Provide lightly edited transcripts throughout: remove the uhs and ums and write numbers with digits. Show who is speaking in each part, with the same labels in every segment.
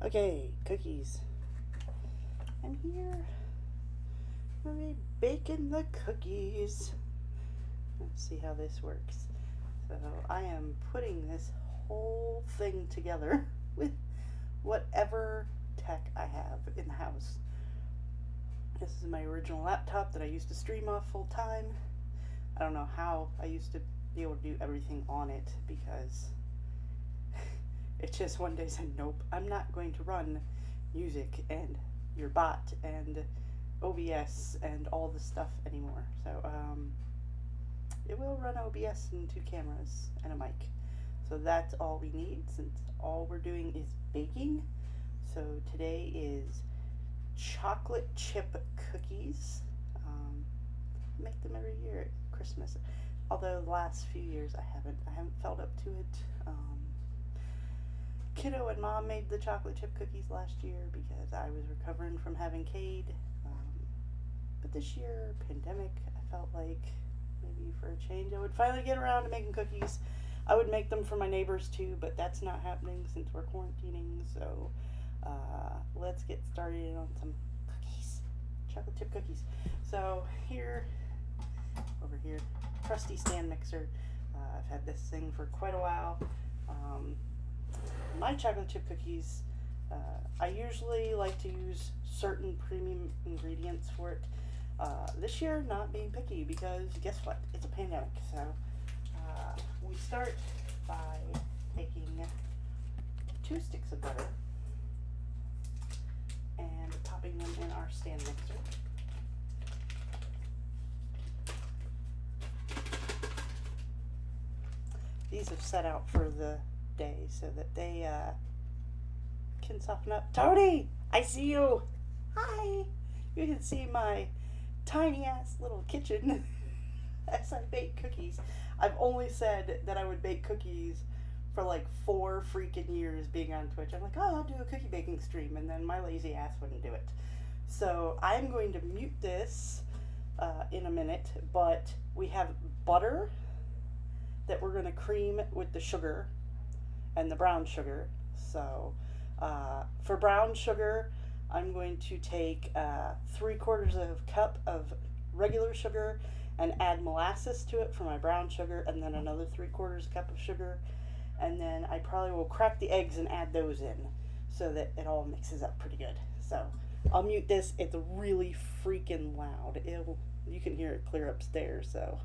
Speaker 1: Okay, cookies. I'm here. I'm gonna be baking the cookies. Let's see how this works. So I am putting this whole thing together with whatever tech I have in the house. This is my original laptop that I used to stream off full time. I don't know how I used to be able to do everything on it because it just one day said, nope, I'm not going to run music and your bot and OBS and all this stuff anymore. So it will run OBS and two cameras and a mic. So that's all we need since all we're doing is baking. So today is chocolate chip cookies. I make them every year at Christmas. Although the last few years I haven't felt up to it. Kiddo and Mom made the chocolate chip cookies last year because I was recovering from having CADE. But this year, pandemic, I felt like maybe for a change I would finally get around to making cookies. I would make them for my neighbors too, but that's not happening since we're quarantining. So let's get started on some cookies, chocolate chip cookies. So over here, trusty stand mixer. I've had this thing for quite a while. My chocolate chip cookies, I usually like to use certain premium ingredients for it. This year, not being picky because guess what? It's a pandemic. So we start by taking 2 sticks of butter and popping them in our stand mixer. These have set out for the day so that they can soften up. Tony, I see you. Hi. You can see my tiny ass little kitchen as I bake cookies. I've only said that I would bake cookies for like 4 freaking years being on Twitch. I'm like, oh, I'll do a cookie baking stream, and then my lazy ass wouldn't do it. So I'm going to mute this in a minute, but we have butter that we're going to cream with the sugar and the brown sugar. So for brown sugar, I'm going to take 3/4 of a cup of regular sugar and add molasses to it for my brown sugar, and then another 3/4 cup of sugar, and then I probably will crack the eggs and add those in so that it all mixes up pretty good. So I'll mute this. It's really freaking loud. You can hear it clear upstairs. So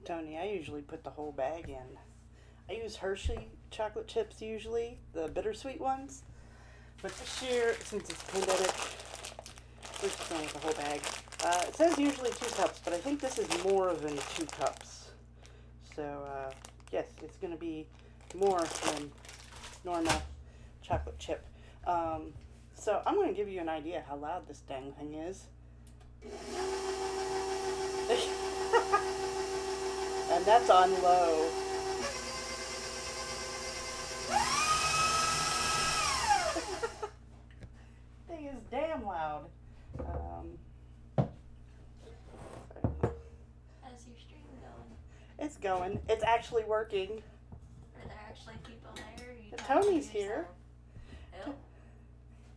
Speaker 1: Tony, I usually put the whole bag in. I use Hershey chocolate chips usually, the bittersweet ones. But this year, since it's pandemic, we're just going with the whole bag. It says usually 2 cups, but I think this is more than 2 cups. So, yes, it's going to be more than normal chocolate chip. So I'm going to give you an idea how loud this dang thing is. And that's on low. Thing is damn loud.
Speaker 2: How's your stream going?
Speaker 1: It's going. It's actually working.
Speaker 2: Are there actually people there? Or you
Speaker 1: Tony's here.
Speaker 2: Who?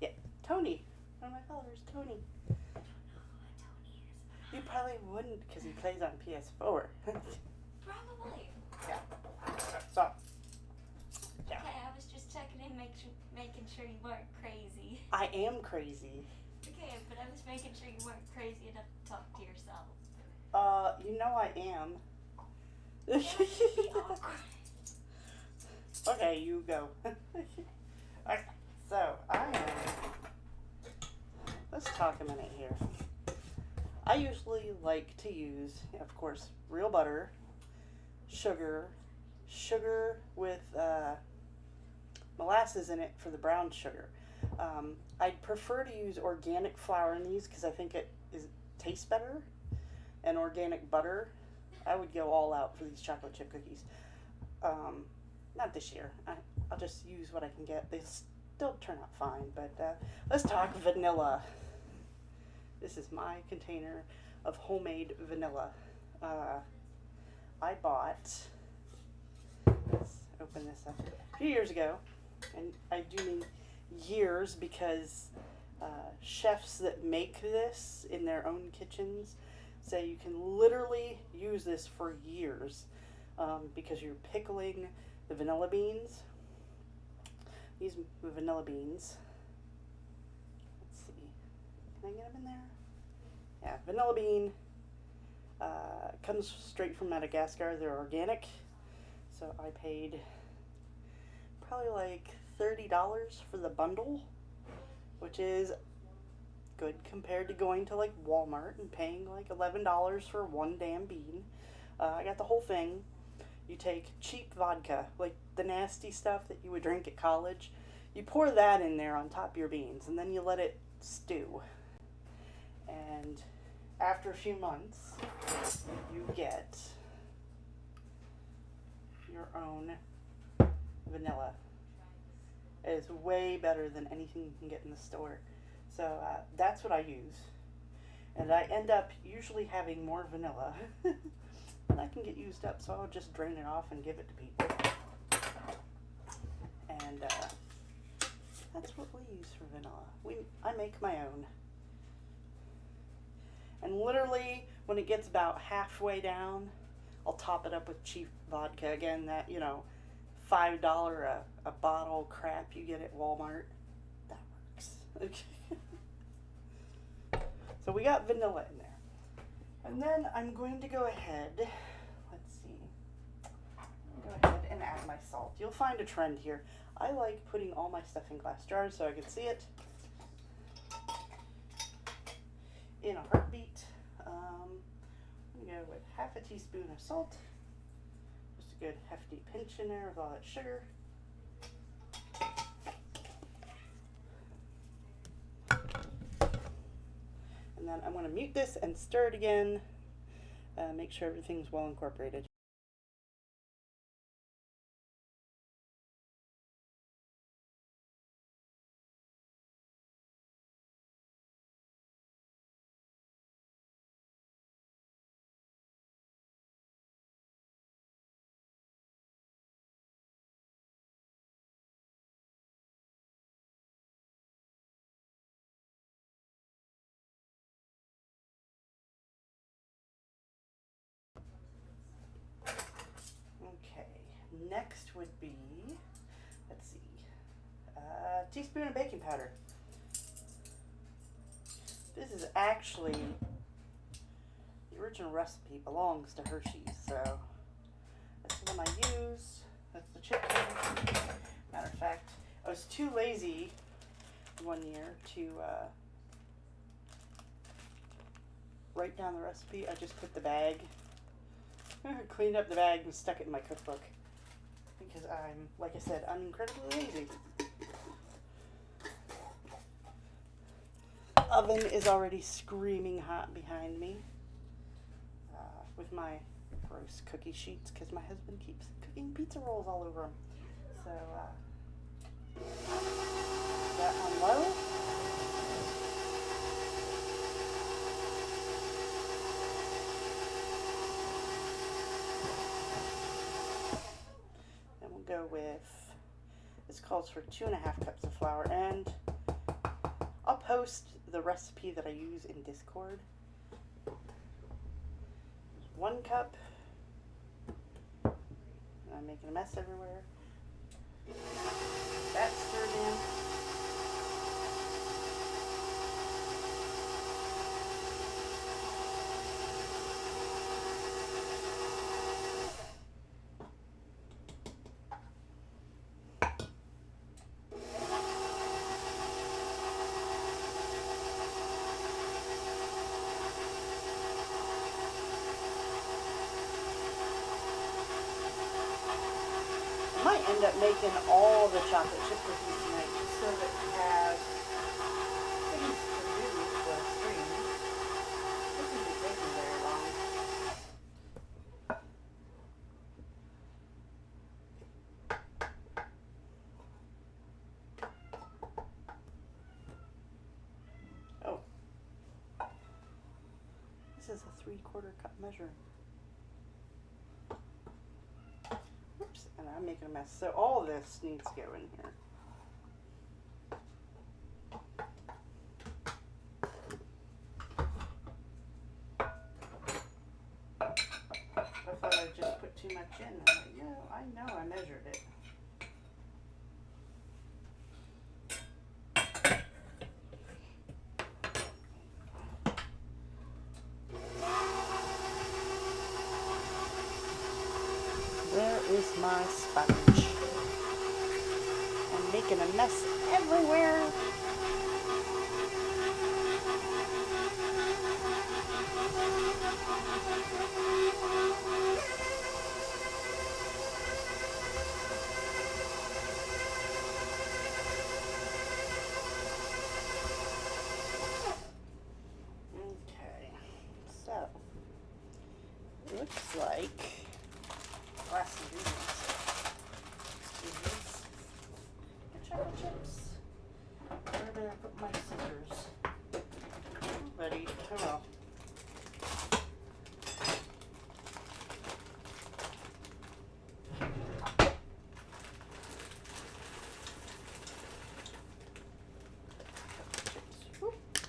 Speaker 1: Yeah, Tony. One of my followers, Tony.
Speaker 2: I don't know who Tony is.
Speaker 1: You probably wouldn't because he plays on PS4.
Speaker 2: Probably.
Speaker 1: Yeah. So. Yeah.
Speaker 2: Okay, I was just checking in, making sure you weren't crazy.
Speaker 1: I am crazy.
Speaker 2: Okay, but I was making sure you weren't crazy enough to talk to yourself.
Speaker 1: You know I am.
Speaker 2: That would be awkward.
Speaker 1: Okay, you go. Okay, so I am. Let's talk a minute here. I usually like to use, of course, real butter, sugar with molasses in it for the brown sugar. I'd prefer to use organic flour in these because I think it tastes better, and organic butter. I would go all out for these chocolate chip cookies. Not this year. I'll just use what I can get. They still turn out fine, but let's talk vanilla. This is my container of homemade vanilla. I bought, let's open this up, a few years ago, and I do mean years because chefs that make this in their own kitchens say you can literally use this for years because you're pickling the vanilla beans. These vanilla beans, let's see, can I get them in there? Yeah, vanilla bean comes straight from Madagascar. They're organic, so I paid probably like $30 for the bundle, which is good compared to going to like Walmart and paying like $11 for one damn bean. I got the whole thing. You take cheap vodka, like the nasty stuff that you would drink at college. You pour that in there on top of your beans, and then you let it stew. And after a few months, you get your own vanilla. It is way better than anything you can get in the store. So that's what I use. And I end up usually having more vanilla than I can get used up, so I'll just drain it off and give it to people. And that's what we use for vanilla. I make my own. And literally, when it gets about halfway down, I'll top it up with cheap vodka. Again, that, $5 a bottle crap you get at Walmart. That works. Okay. So we got vanilla in there. And then I'm going to go ahead, let's see, go ahead and add my salt. You'll find a trend here. I like putting all my stuff in glass jars so I can see it in a heartbeat. I'm going to go with half a teaspoon of salt. Just a good hefty pinch in there with all that sugar. And then I'm going to mute this and stir it again. Make sure everything's well incorporated. Okay, next would be, let's see, a teaspoon of baking powder. This is actually original recipe belongs to Hershey's, so that's the one I use. That's the chicken. Matter of fact, I was too lazy one year to write down the recipe. I just put the bag, cleaned up the bag and stuck it in my cookbook. Because I'm, like I said, I'm incredibly lazy. Oven is already screaming hot behind me with my gross cookie sheets because my husband keeps cooking pizza rolls all over them. So that on low. Then we'll go with, this calls for 2.5 cups of flour, and I'll post the recipe that I use in Discord. 1 cup. I'm making a mess everywhere. That's stirred in. I might end up making all the chocolate chip cookies tonight just so that we have things to do for a stream. This isn't taking very long. Oh. This is a 3/4 cup measure. Oops, and I'm making a mess. So all this needs to go in here. I thought I just put too much in. I'm like, yeah, I know I measured it. There is my sponge. I'm making a mess everywhere. Okay, so looks like last ingredients is the chocolate chips. Where did I put my scissors? Ready? Oh well.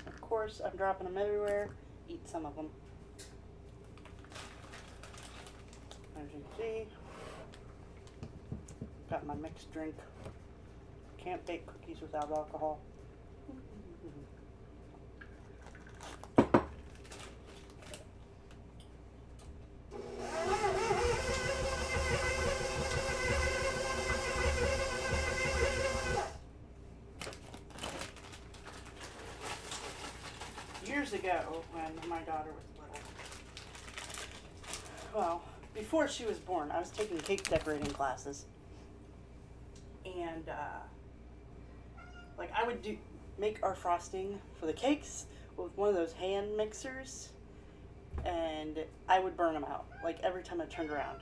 Speaker 1: Of course, I'm dropping them everywhere. Eat some of them. As you can see, got my mixed drink. Can't bake cookies without alcohol. Years ago, when my daughter was little, well, before she was born, I was taking cake decorating classes, and like I would make our frosting for the cakes with one of those hand mixers, and I would burn them out like every time I turned around.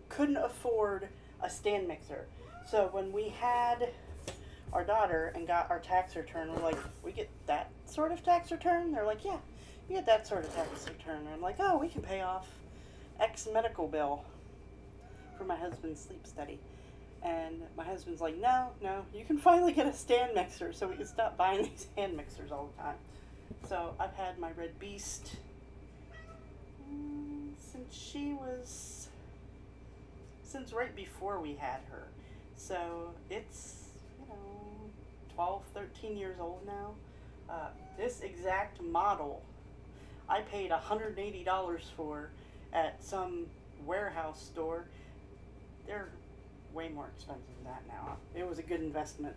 Speaker 1: Couldn't afford a stand mixer, so when we had our daughter and got our tax return, we're like, we get that sort of tax return? They're like, yeah, you get that sort of tax return. And I'm like, oh, we can pay off X medical bill for my husband's sleep study. And my husband's like, no, you can finally get a stand mixer so we can stop buying these hand mixers all the time. So I've had my Red Beast since right before we had her. So it's, 12, 13 years old now. This exact model I paid $180 for at some warehouse store. They're way more expensive than that now. It was a good investment.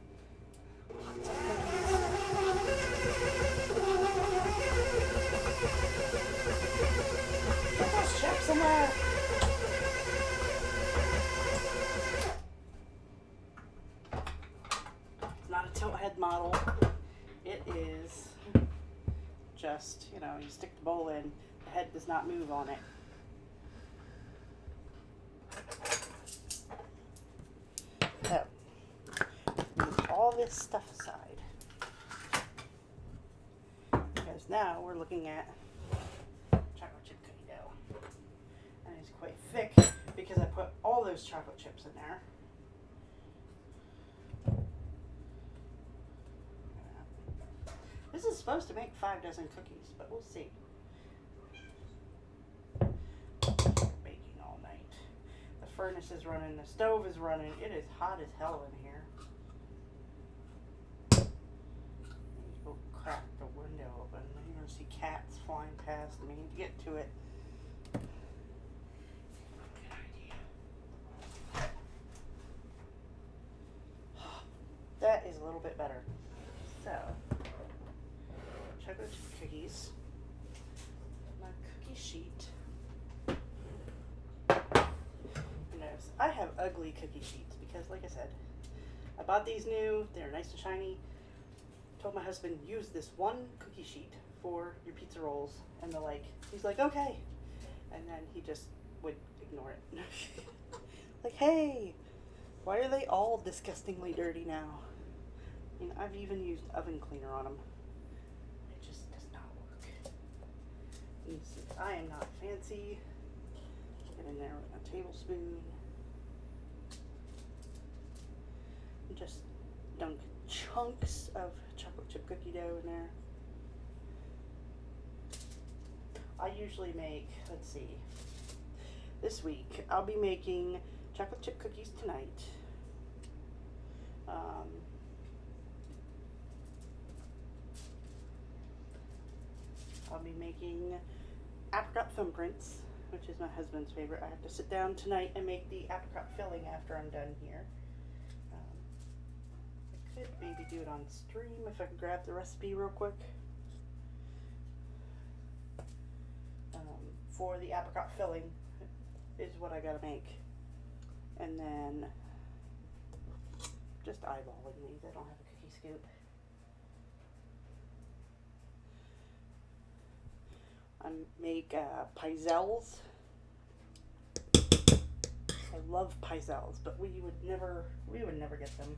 Speaker 1: Lots of cookies. Get those chips in there. It's not a tilt head model. It is just, you stick the bowl in, the head does not move on it. So, move all this stuff aside. Because now we're looking at chocolate chip cookie dough. And it's quite thick because I put all those chocolate chips in there. This is supposed to make 5 dozen cookies, but we'll see. Baking all night. The furnace is running, the stove is running. It is hot as hell in here. Go crack the window open. You're gonna see cats flying past me. Get to it. Good idea. That is a little bit better. So. Chocolate chip cookies, my cookie sheet. Notice I have ugly cookie sheets because, like I said, I bought these new. They're nice and shiny. Told my husband, use this one cookie sheet for your pizza rolls, and he's like, okay, and then he just would ignore it. Like, hey, why are they all disgustingly dirty now? I've even used oven cleaner on them. I am not fancy. Get in there with a tablespoon. And just dunk chunks of chocolate chip cookie dough in there. I usually make, let's see, this week I'll be making chocolate chip cookies tonight. I'll be making apricot thumbprints, which is my husband's favorite. I have to sit down tonight and make the apricot filling after I'm done here. I could maybe do it on stream if I could grab the recipe real quick. For the apricot filling is what I gotta make. And then just eyeballing these. I don't have a cookie scoop. I make pizzelles. I love pizzelles, but we would never get them.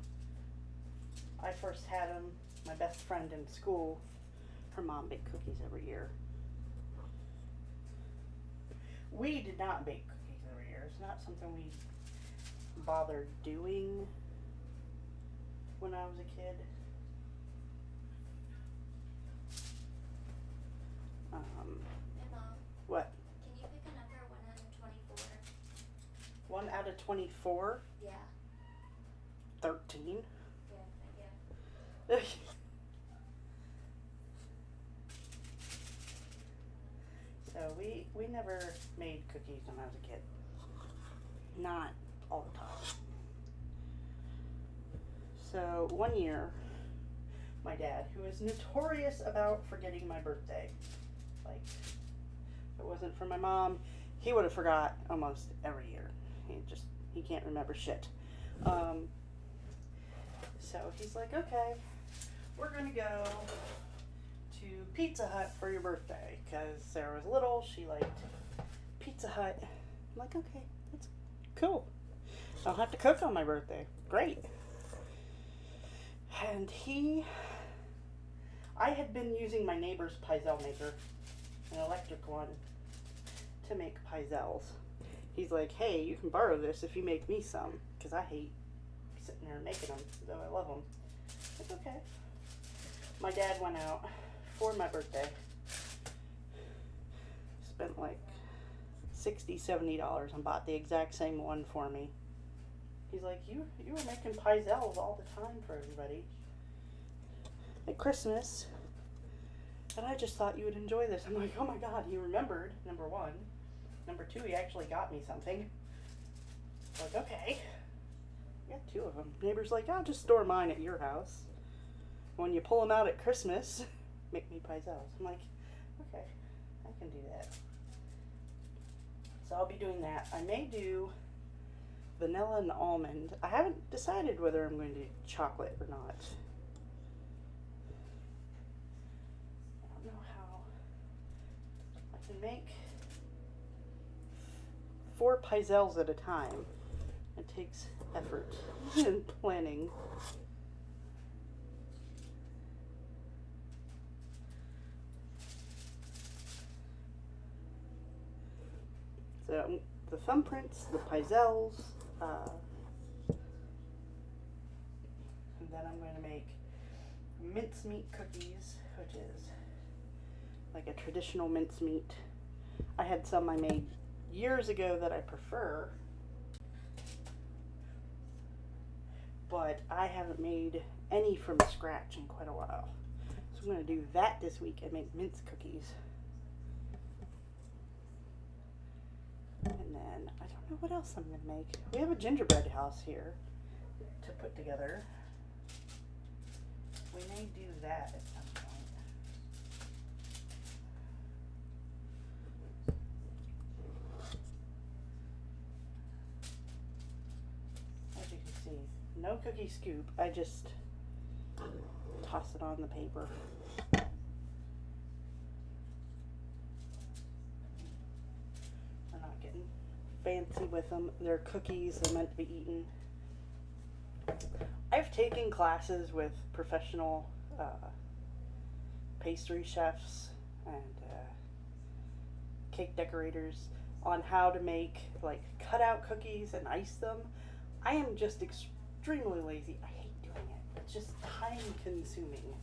Speaker 1: I first had them. My best friend in school, her mom baked cookies every year. We did not bake cookies every year. It's not something we bothered doing when I was a kid.
Speaker 2: Hey Mom,
Speaker 1: What?
Speaker 2: can you pick a number 1 out of 24?
Speaker 1: 1 out of 24?
Speaker 2: Yeah.
Speaker 1: 13.
Speaker 2: Yeah.
Speaker 1: So we never made cookies when I was a kid. Not all the time. So one year, my dad, who is notorious about forgetting my birthday, if it wasn't for my mom, he would have forgot almost every year. He can't remember shit. So he's like, okay, we're gonna go to Pizza Hut for your birthday, because Sarah was little, she liked Pizza Hut. I'm like, okay, that's cool. I don't have to cook on my birthday. Great. And I had been using my neighbor's pizzelle maker, an electric one, to make pizzelles. He's like, hey, you can borrow this if you make me some, because I hate sitting there making them, though I love them. It's okay. My dad went out for my birthday, spent like $60, $70 and bought the exact same one for me. He's like, you were making pizzelles all the time for everybody. At Christmas, And I just thought you would enjoy this. I'm like, oh my god, he remembered, number one. Number two, he actually got me something. Like, okay. I got two of them. Neighbor's like, I'll just store mine at your house. When you pull them out at Christmas, make me pizzelles. I'm like, okay, I can do that. So I'll be doing that. I may do vanilla and almond. I haven't decided whether I'm going to do chocolate or not. I don't know how. I can make 4 pizzelles at a time. It takes effort and planning. So the thumbprints, the pizzelles, and then I'm going to make mincemeat cookies, which is like a traditional mincemeat. I had some I made years ago that I prefer, but I haven't made any from scratch in quite a while. So I'm going to do that this week and make mince cookies. And then, I don't know what else I'm going to make. We have a gingerbread house here to put together. We may do that at some point. As you can see, no cookie scoop. I just toss it on the paper. We're not getting fancy with them. They're cookies. They're meant to be eaten. I've taken classes with professional pastry chefs and cake decorators on how to make like cutout cookies and ice them. I am just extremely lazy. I hate doing it. It's just time consuming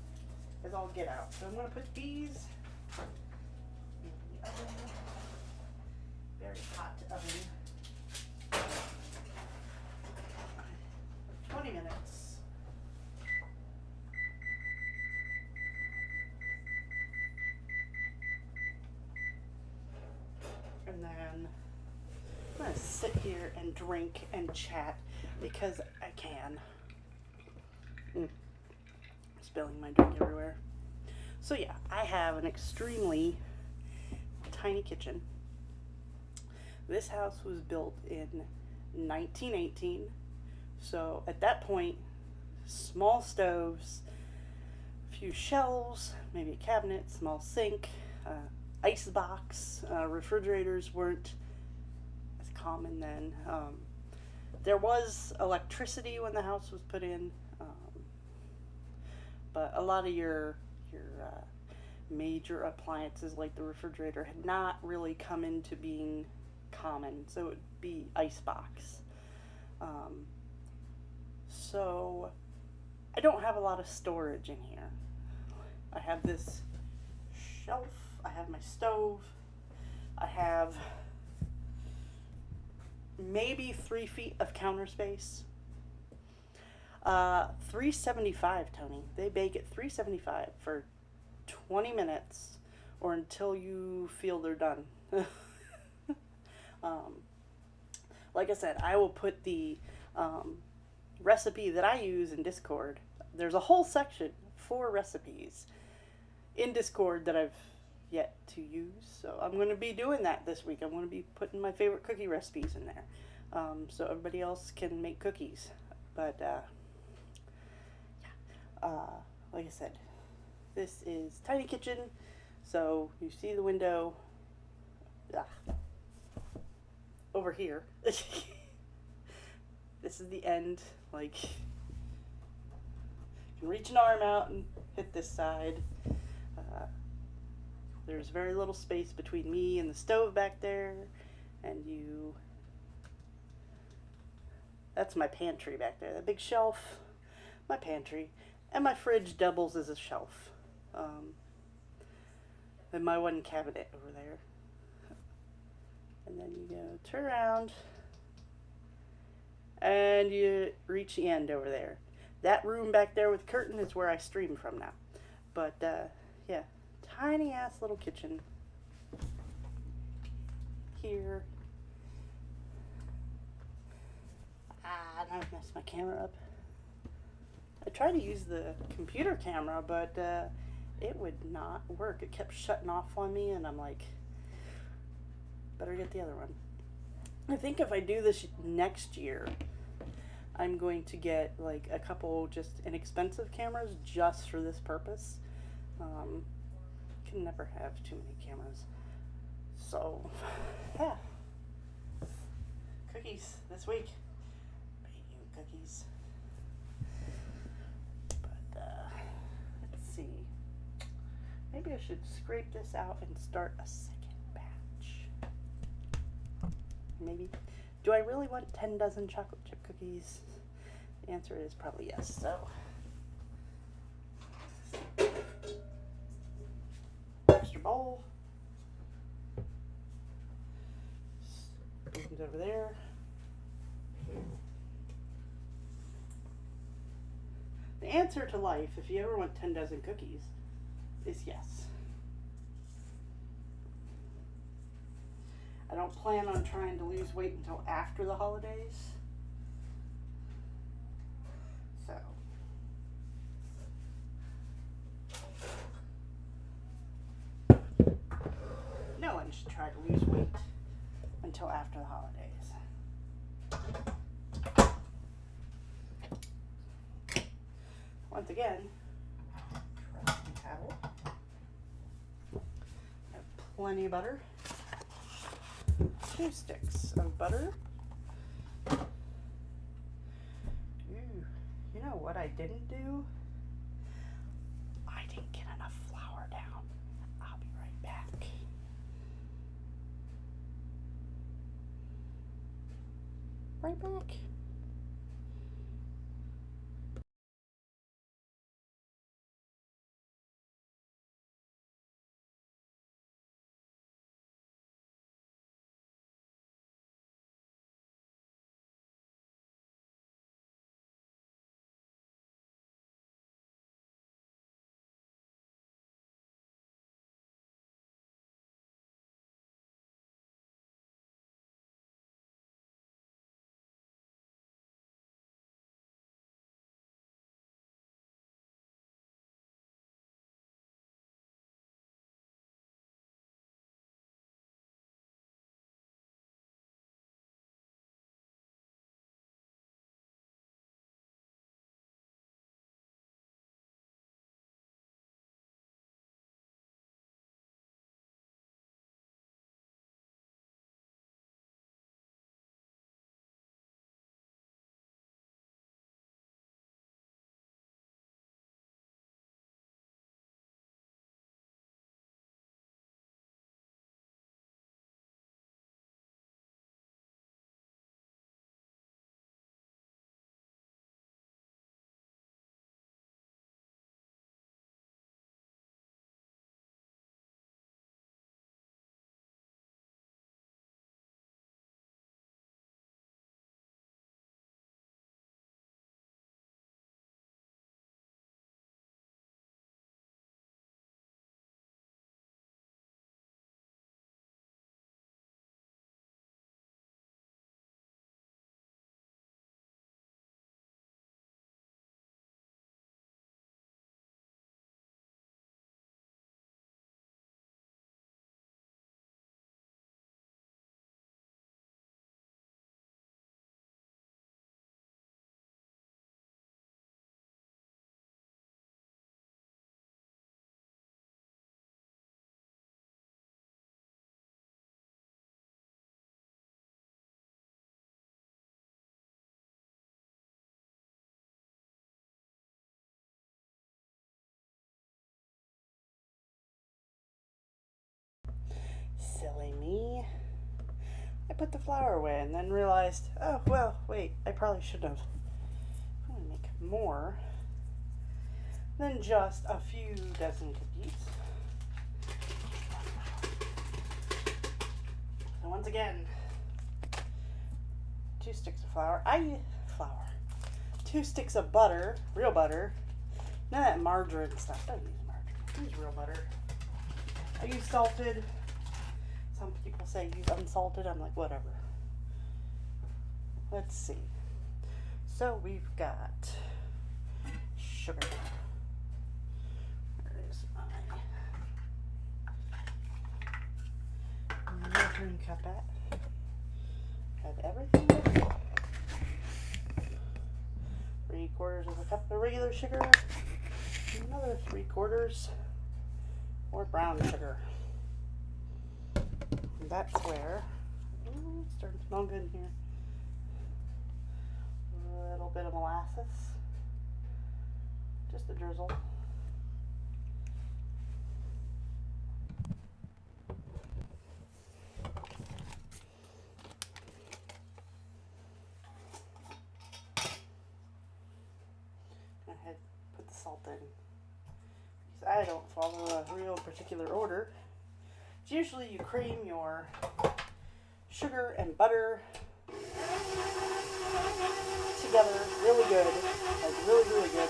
Speaker 1: as all get out. So I'm going to put these in the oven. Very hot oven. 20 minutes. And then I'm going to sit here and drink and chat because I can. Spilling my drink everywhere. So yeah, I have an extremely tiny kitchen. This house was built in 1918. So at that point, small stoves, a few shelves, maybe a cabinet, small sink, ice box. Refrigerators weren't as common then. There was electricity when the house was put in, but a lot of your major appliances like the refrigerator had not really come into being common. So it would be ice box. So I don't have a lot of storage in here. I have this shelf, I have my stove, I have maybe 3 feet of counter space. $3.75, Tony. They bake at $3.75 for 20 minutes or until you feel they're done. Like I said, I will put the recipe that I use in Discord. There's a whole section for recipes in Discord that I've yet to use. So I'm going to be doing that this week. I'm going to be putting my favorite cookie recipes in there. So everybody else can make cookies. But, like I said, this is Tiny Kitchen. So you see the window over here. This is the end. Like, you can reach an arm out and hit this side. There's very little space between me and the stove back there, and that's my pantry back there. That big shelf, my pantry, and my fridge doubles as a shelf. And my one cabinet over there. And then you go turn around, and you reach the end over there. That room back there with curtain is where I stream from now. But, yeah, tiny ass little kitchen here. Now I've messed my camera up. I tried to use the computer camera, but it would not work. It kept shutting off on me, and I'm like, better get the other one. I think if I do this next year, I'm going to get like a couple just inexpensive cameras just for this purpose. Can never have too many cameras. So, yeah. Cookies this week. Baking cookies. But, let's see. Maybe I should scrape this out and start a second batch. Maybe. Do I really want 10 dozen chocolate chip cookies? The answer is probably yes. So, extra bowl. Spoons over there. The answer to life, if you ever want 10 dozen cookies, is yes. I don't plan on trying to lose weight until after the holidays. So, no one should try to lose weight until after the holidays. Once again, trusty towel. I have plenty of butter. 2 sticks of butter. Ooh, you know what I didn't do? I didn't get enough flour down. I'll be right back. Right back. Silly me. I put the flour away and then realized, oh, well, wait, I probably should have. I'm going to make more than just a few dozen cookies. So once again, 2 sticks of flour. 2 sticks of butter, real butter. None of that margarine stuff. Don't use margarine. Use real butter. I use salted. Some people say use unsalted. I'm like, whatever. Let's see. So we've got sugar. Where is my measuring cup at? Have everything ready. 3/4 of a cup of regular sugar. Another 3/4 more brown sugar. And that's where, ooh, it's starting to smell good in here. A little bit of molasses. Just a drizzle. Go ahead, put the salt in. Because I don't follow a real particular order. It's usually you cream your sugar and butter together really good, like really good.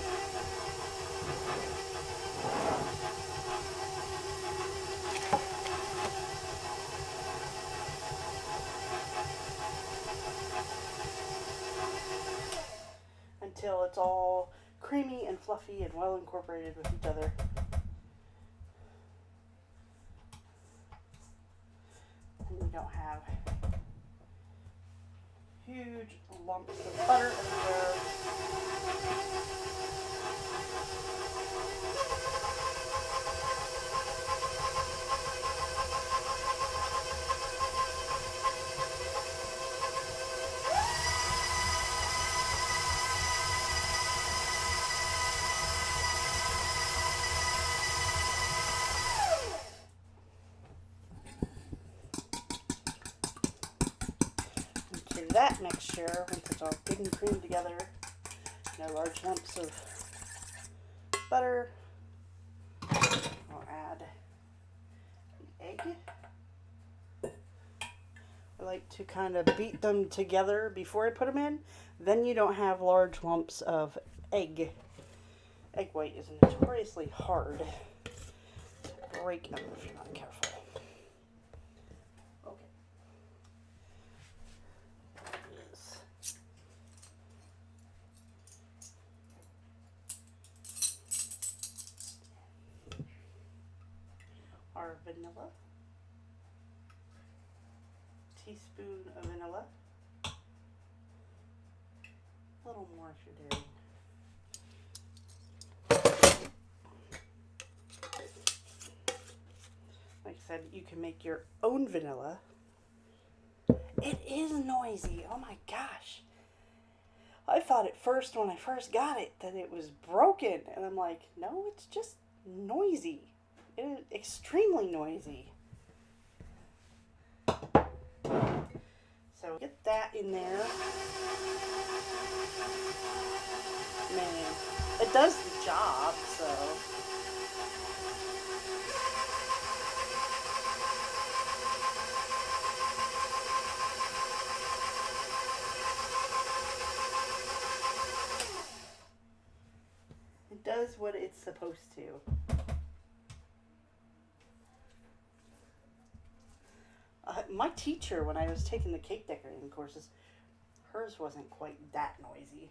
Speaker 1: Until it's all creamy and fluffy and well incorporated with each other. And you don't have huge lumps of butter everywhere. That mixture, once it's all good and creamed together, no large lumps of butter, I'll add the egg. I like to kind of beat them together before I put them in, then you don't have large lumps of egg. Egg white is notoriously hard to break them if you're not careful. Our vanilla, teaspoon of vanilla, a little more if you're daring. Like I said, you can make your own vanilla. It is noisy, oh my gosh. I thought at first when I first got it that it was broken, and I'm like, no, it's just noisy. It is extremely noisy. So get that in there. Man, it does the job, so. It does what it's supposed to. My teacher, when I was taking the cake decorating courses, hers wasn't quite that noisy.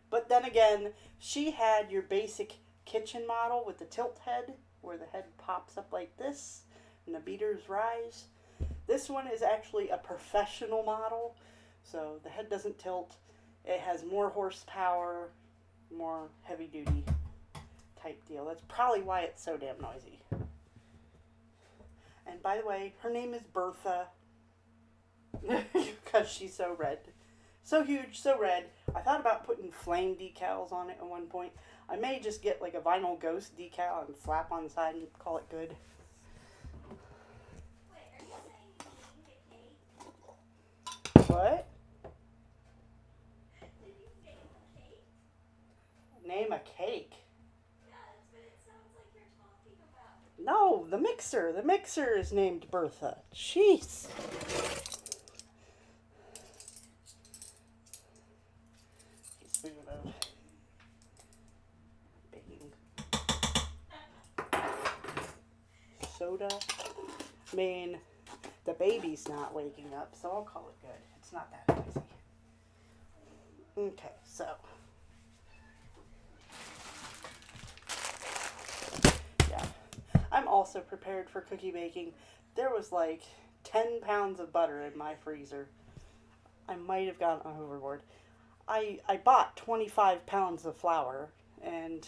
Speaker 1: But then again, she had your basic kitchen model with the tilt head, where the head pops up like this, and the beaters rise. This one is actually a professional model, so the head doesn't tilt. It has more horsepower, more heavy duty type deal. That's probably why it's so damn noisy. And by the way, her name is Bertha. Because she's so red. So huge, so red. I thought about putting flame decals on it at one point. I may just get like a vinyl ghost decal and slap on the side and call it good.
Speaker 2: Wait, are you saying you named a cake?
Speaker 1: What?
Speaker 2: Did you name a cake?
Speaker 1: Name a cake?
Speaker 2: Yeah, that's what it sounds like you're talking about.
Speaker 1: No, the mixer. The mixer is named Bertha. Jeez. Teaspoon of baking soda. soda. I mean, the baby's not waking up, so I'll call it good. It's not that noisy. Okay, so. Yeah. I'm also prepared for cookie baking. There was like 10 pounds of butter in my freezer. I might have gone overboard. I bought 25 pounds of flour, and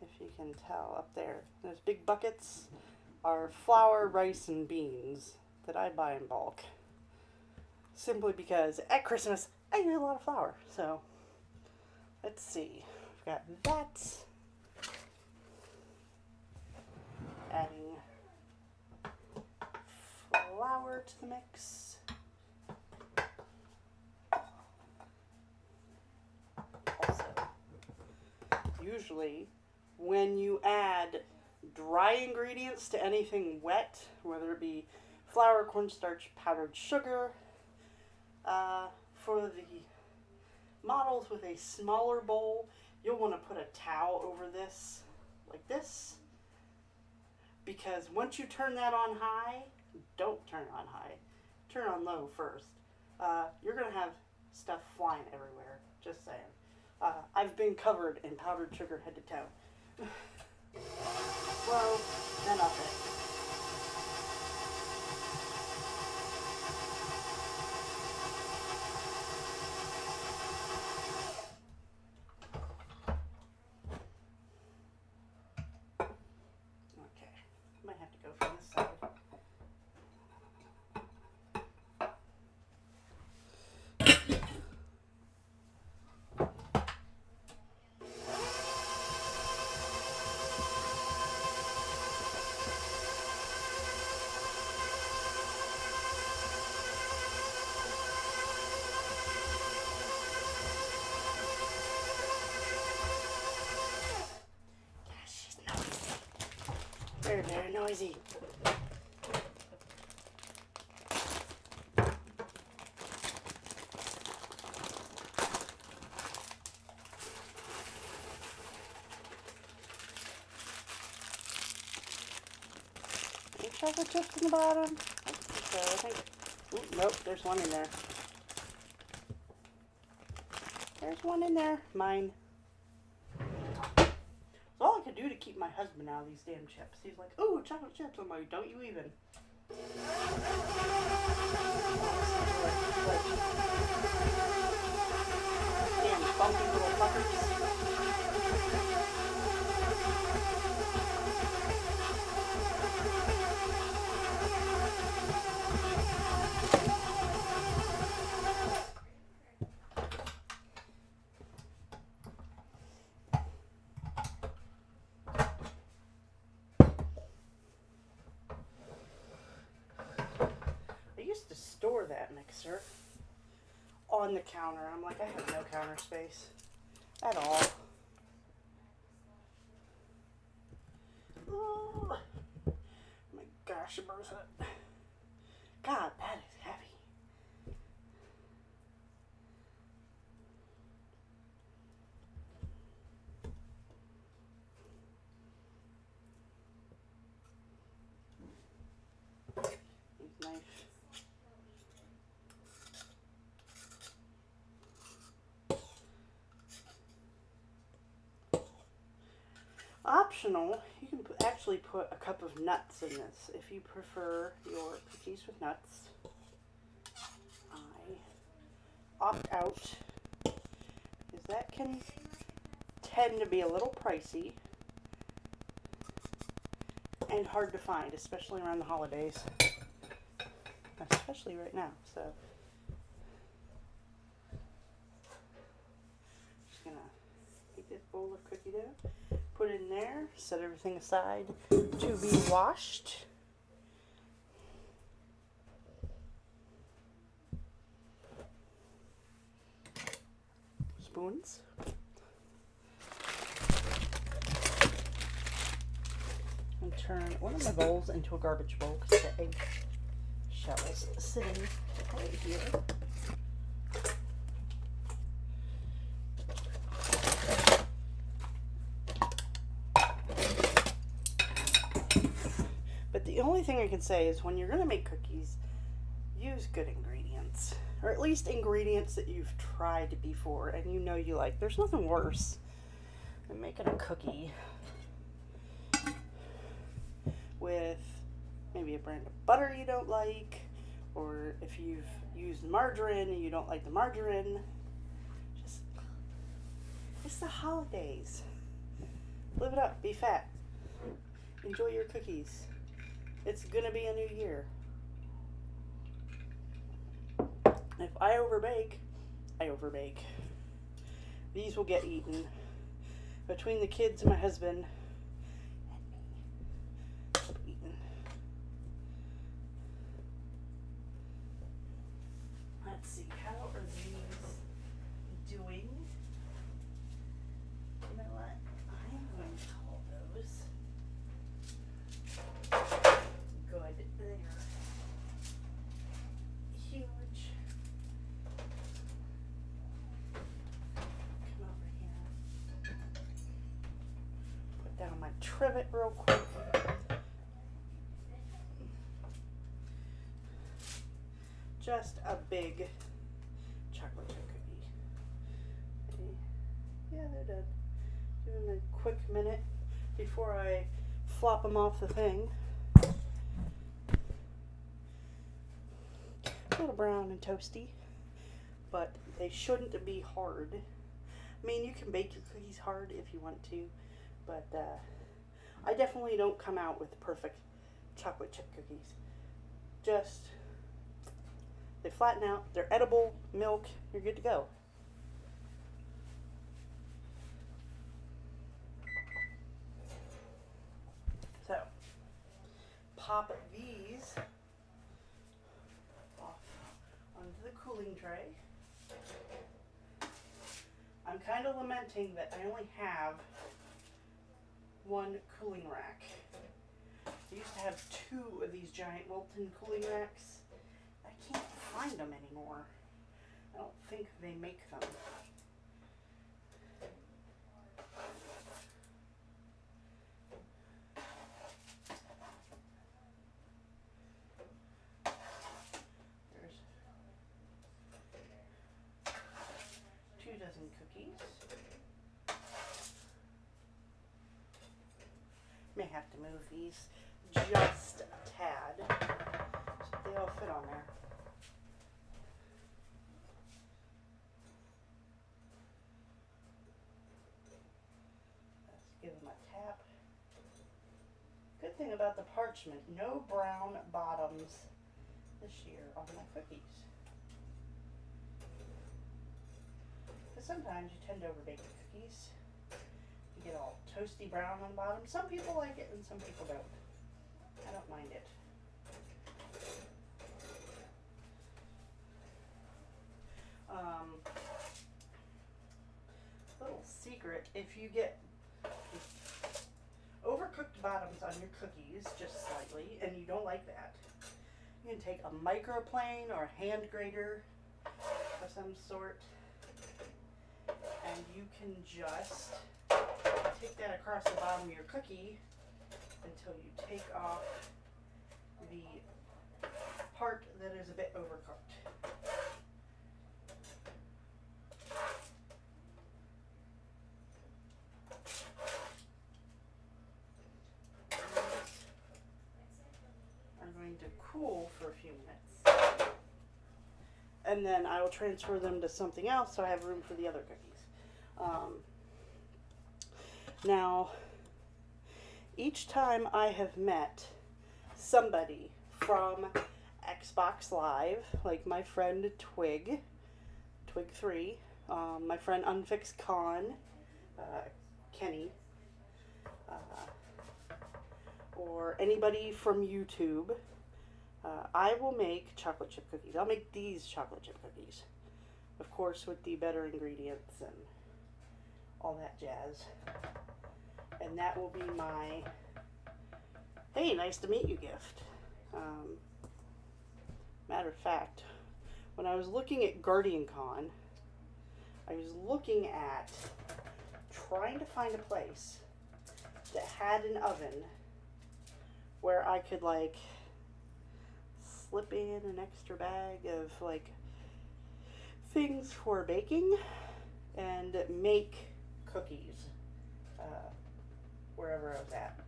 Speaker 1: if you can tell up there, those big buckets are flour, rice, and beans that I buy in bulk. Simply because at Christmas I need a lot of flour. So let's see. We've got that. Adding flour to the mix. Also, usually when you add dry ingredients to anything wet, whether it be flour, cornstarch, powdered sugar, for the models with a smaller bowl, you'll want to put a towel over this, like this, because once you turn that on high, don't turn it on high, turn it on low first. You're going to have stuff flying everywhere, just saying. I've been covered in powdered sugar head to toe. Slow, then up it. Okay, might have to go from this side. Very, very noisy. Any chocolate chips in the bottom? So I think. Ooh, nope, there's one in there. There's one in there. Mine. It's all I could do to keep my husband out of these damn chips. He's like, "Ooh, chocolate chips." I'm like, "Don't you even." Damn funky little fuckers. To store that mixer on the counter. I'm like, I have no counter space at all. Oh my gosh, Bertha. God, that is heavy. These knife. Optional, you can actually put a cup of nuts in this if you prefer your cookies with nuts. I opt out because that can tend to be a little pricey and hard to find, especially around the holidays, especially right now. So just gonna take this bowl of cookie dough, put it in there, set everything aside to be washed. Spoons. And turn one of my bowls into a garbage bowl because the egg shell is sitting right here. the only thing I can say is when you're going to make cookies, use good ingredients. Or at least ingredients that you've tried before and you know you like. There's nothing worse than making a cookie with maybe a brand of butter you don't like, or if you've used margarine and you don't like the margarine. Just, it's the holidays. Live it up, be fat. Enjoy your cookies. It's gonna be a new year. If I overbake, I overbake. These will get eaten. Between the kids and my husband and me, they'll be eaten. Let's see, how are these doing? You know what? I'm going to call those good. They're huge. Come over here. Put down my trivet real quick. Just a big chocolate chip cookie. Okay. Yeah, they're done. Give them a quick minute before I flop them off the thing. A little brown and toasty, but they shouldn't be hard. I mean, you can bake your cookies hard if you want to, but I definitely don't come out with perfect chocolate chip cookies. Just, they flatten out, they're edible, milk, you're good to go. So, pop these off onto the cooling tray. I'm kind of lamenting that I only have one cooling rack. I used to have 2 of these giant Wilton cooling racks. I can't find them anymore. I don't think they make them. There's 2 dozen cookies. May have to move these just a tad so they all fit on there. Let's give them a tap. Good thing about the parchment, no brown bottoms this year on my cookies. Because sometimes you tend to overbake the cookies. You get all toasty brown on the bottom. Some people like it and some people don't. I don't mind it. Little secret, if you get overcooked bottoms on your cookies just slightly and you don't like that, you can take a microplane or a hand grater of some sort and you can just take that across the bottom of your cookie until you take off the part that is a bit overcooked. Are going to cool for a few minutes. And then I will transfer them to something else so I have room for the other cookies. Now, each time I have met somebody from Xbox Live, like my friend Twig3, my friend Unfixed Con, Kenny, or anybody from YouTube, I will make chocolate chip cookies. I'll make these chocolate chip cookies, of course, with the better ingredients and all that jazz. And that will be my, hey, nice to meet you gift. Matter of fact, when I was looking at GuardianCon, I was looking at trying to find a place that had an oven where I could like slip in an extra bag of like things for baking and make cookies wherever I was at.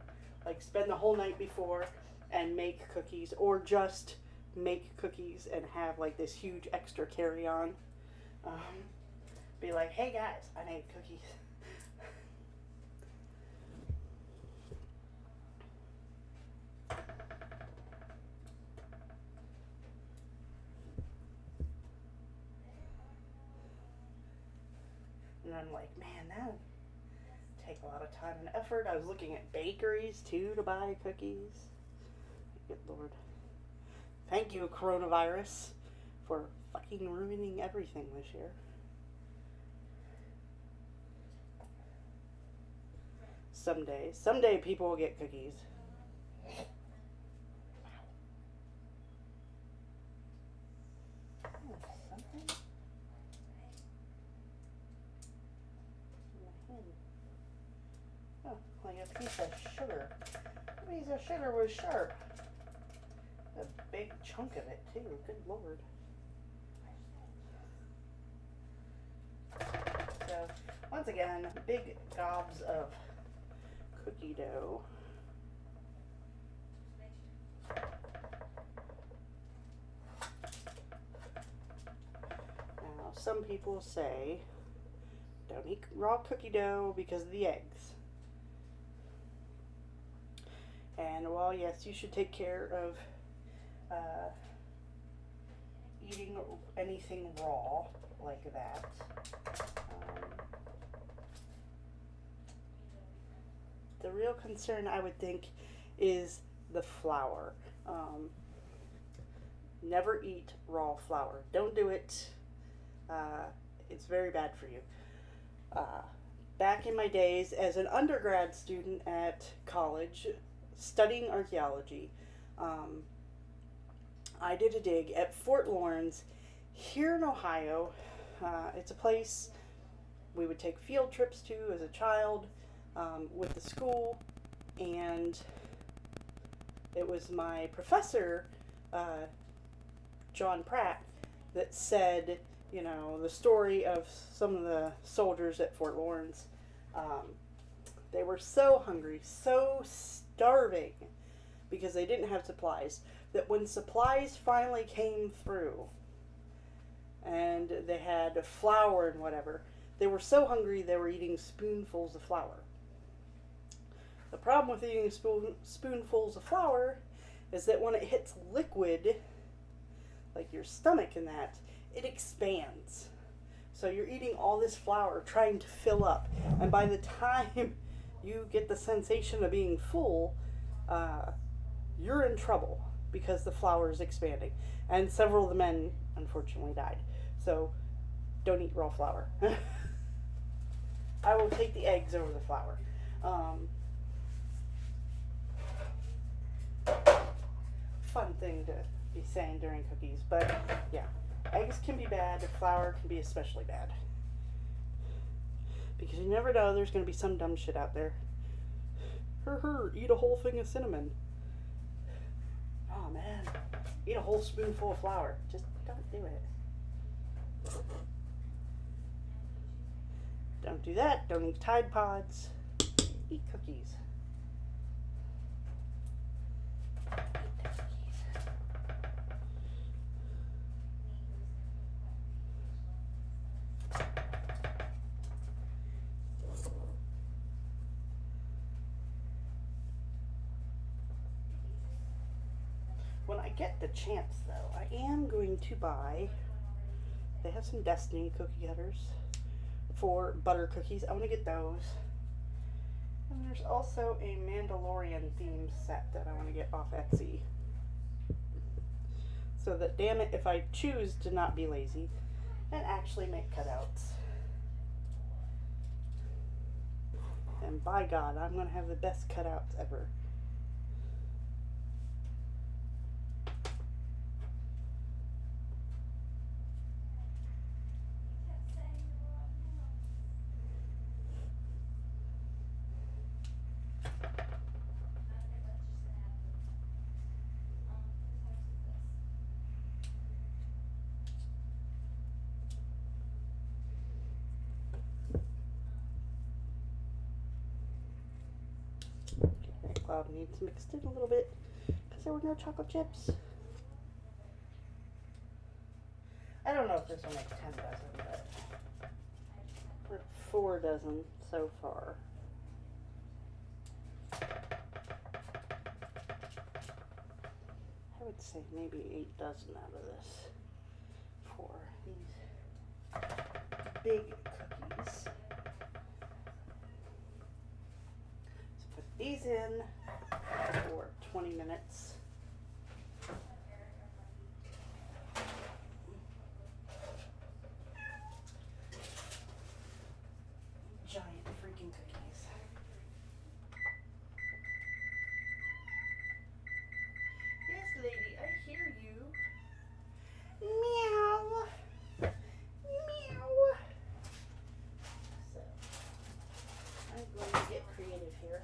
Speaker 1: Like spend the whole night before and make cookies, or just make cookies and have like this huge extra carry on. Be like, hey guys, I made cookies. And I'm like, man, that would take a lot of time and effort. I was looking at bakeries too to buy cookies. Good Lord. Thank you, coronavirus, for fucking ruining everything this year. Someday people will get cookies. Something? Oh, like a piece of sugar. A piece of sugar was sharp. A big chunk of it too. Good Lord. So once again, big gobs of cookie dough. Now, some people say don't eat raw cookie dough because of the eggs. And while yes, you should take care of eating anything raw like that, the real concern I would think is the flour. Never eat raw flour. Don't do it. It's very bad for you. Back in my days as an undergrad student at college studying archaeology, I did a dig at Fort Lawrence here in Ohio. It's a place we would take field trips to as a child with the school, and it was my professor, John Pratt, that said, you know, the story of some of the soldiers at Fort Lawrence. They were so hungry, so starving, because they didn't have supplies, that when supplies finally came through and they had flour and whatever, they were so hungry they were eating spoonfuls of flour. The problem with eating spoonfuls of flour is that when it hits liquid, like your stomach and that, it expands. So you're eating all this flour trying to fill up, and by the time you get the sensation of being full, you're in trouble because the flour is expanding. And several of the men, unfortunately, died. So don't eat raw flour. I will take the eggs over the flour. Fun thing to be saying during cookies, but yeah, eggs can be bad, flour can be especially bad. Because you never know, there's going to be some dumb shit out there. Eat a whole thing of cinnamon. Oh man, eat a whole spoonful of flour. Just don't do it. Don't do that. Don't eat Tide Pods. Eat cookies. When I get the chance, though, I am going to buy, they have some Destiny cookie cutters for butter cookies. I want to get those. And there's also a Mandalorian themed set that I want to get off Etsy. So that, damn it, if I choose to not be lazy and actually make cutouts. And by God, I'm going to have the best cutouts ever. Club needs mixed in a little bit because there were no chocolate chips. I don't know if this will make 10 dozen, but we're at 4 dozen so far. I would say maybe 8 dozen out of this for these big cookies. So put these in for 20 minutes. Giant freaking cookies. Yes, lady, I hear you. Meow. Meow. So, I'm going to get creative here.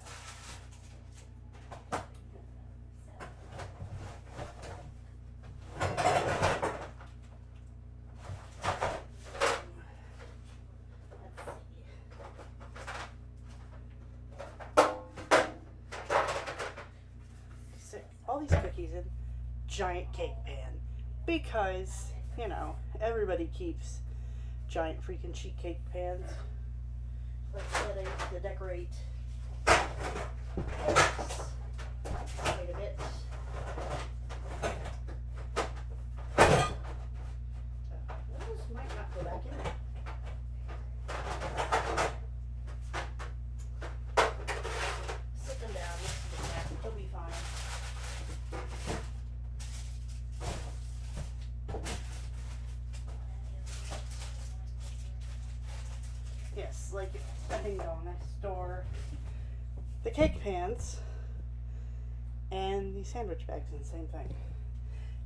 Speaker 1: All these cookies in giant cake pan because, you know, everybody keeps giant freaking sheet cake pans. Let's set it to decorate. Wait a bit. Those might not go back in there. Sit them down. They'll be fine. Yes, like I think go next door. The cake pans and the sandwich bags and the same thing.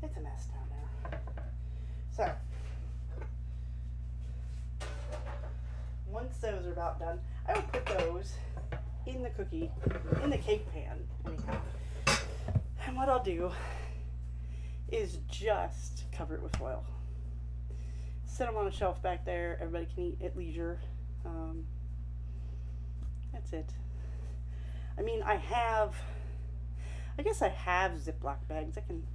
Speaker 1: It's a mess down there. So once those are about done, I will put those in the cake pan anyhow. And what I'll do is just cover it with foil. Set them on a shelf back there. Everybody can eat at leisure. That's it. I mean, I guess I have Ziploc bags. I can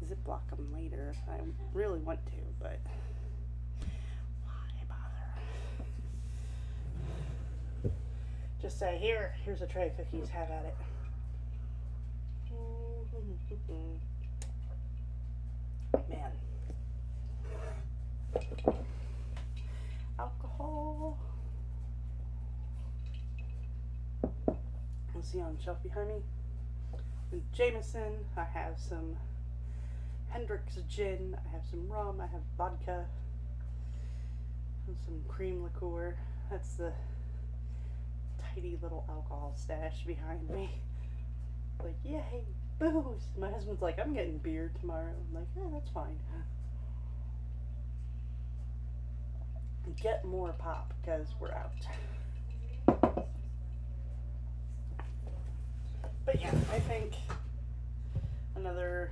Speaker 1: Ziploc them later if I really want to, but why bother? Just say, here's a tray of cookies, have at it. Man. Alcohol. You'll see on the shelf behind me. And Jameson. I have some Hendrick's gin. I have some rum. I have vodka. And some cream liqueur. That's the tidy little alcohol stash behind me. Like, yay, booze. My husband's like, I'm getting beer tomorrow. I'm like, yeah, that's fine. Get more pop because we're out. But yeah, I think another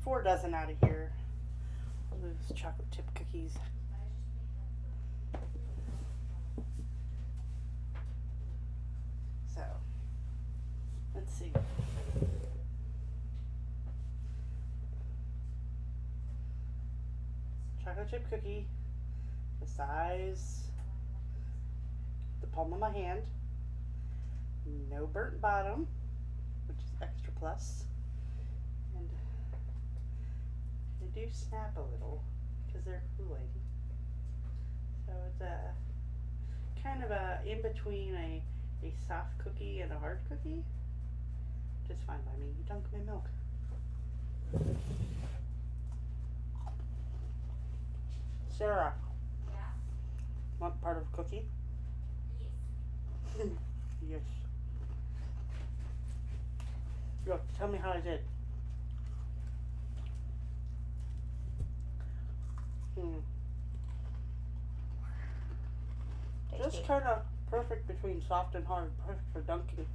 Speaker 1: 4 dozen out of here. Those chocolate chip cookies. So, let's see. Chocolate chip cookie, the size, the palm of my hand, no burnt bottom, which is extra plus, and they do snap a little because they're Kool-Aid. So it's a kind of a in between a soft cookie and a hard cookie. Just fine by me. You dunk them in milk. Sarah.
Speaker 2: Yeah.
Speaker 1: Want part of a cookie?
Speaker 2: Yes.
Speaker 1: Yes. Yo, tell me how I did. Just kind of perfect between soft and hard. Perfect for dunking.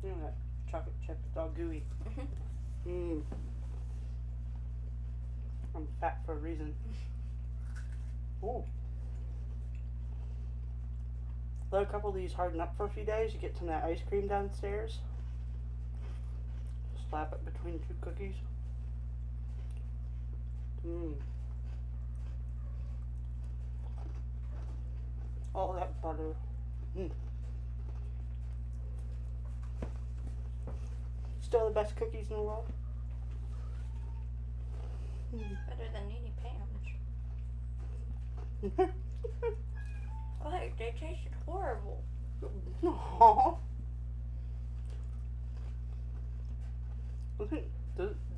Speaker 1: That chocolate chip. It's all gooey. I'm fat for a reason. Ooh. Let a couple of these harden up for a few days. You get some of that ice cream downstairs. Slap it between 2 cookies. Mmm. All that butter. Mmm. Still the best cookies in the world.
Speaker 2: Better than Nene Pam's. Like, they tasted horrible.
Speaker 1: Aww.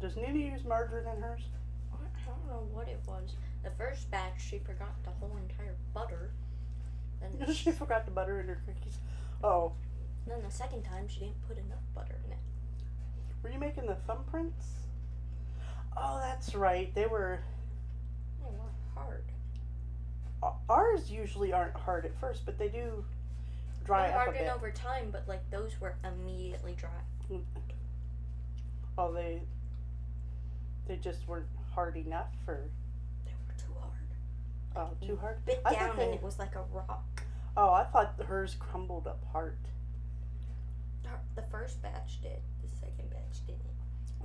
Speaker 1: Does Nina use margarine in hers?
Speaker 2: I don't know what it was. The first batch, she forgot the whole entire butter. Then
Speaker 1: She forgot the butter in her cookies. Oh.
Speaker 2: then the second time, she didn't put enough butter in it.
Speaker 1: Were you making the thumbprints? Oh, that's right. They were.
Speaker 2: They were hard.
Speaker 1: Ours usually aren't hard at first, but they do dry
Speaker 2: They
Speaker 1: up a
Speaker 2: hardened
Speaker 1: bit.
Speaker 2: over time, but like those were immediately dry.
Speaker 1: Oh, they just weren't hard enough, or
Speaker 2: They were too hard.
Speaker 1: too hard.
Speaker 2: Bit
Speaker 1: I thought
Speaker 2: down and it was like a rock.
Speaker 1: Oh, I thought hers crumbled apart.
Speaker 2: The first batch did. The second batch didn't.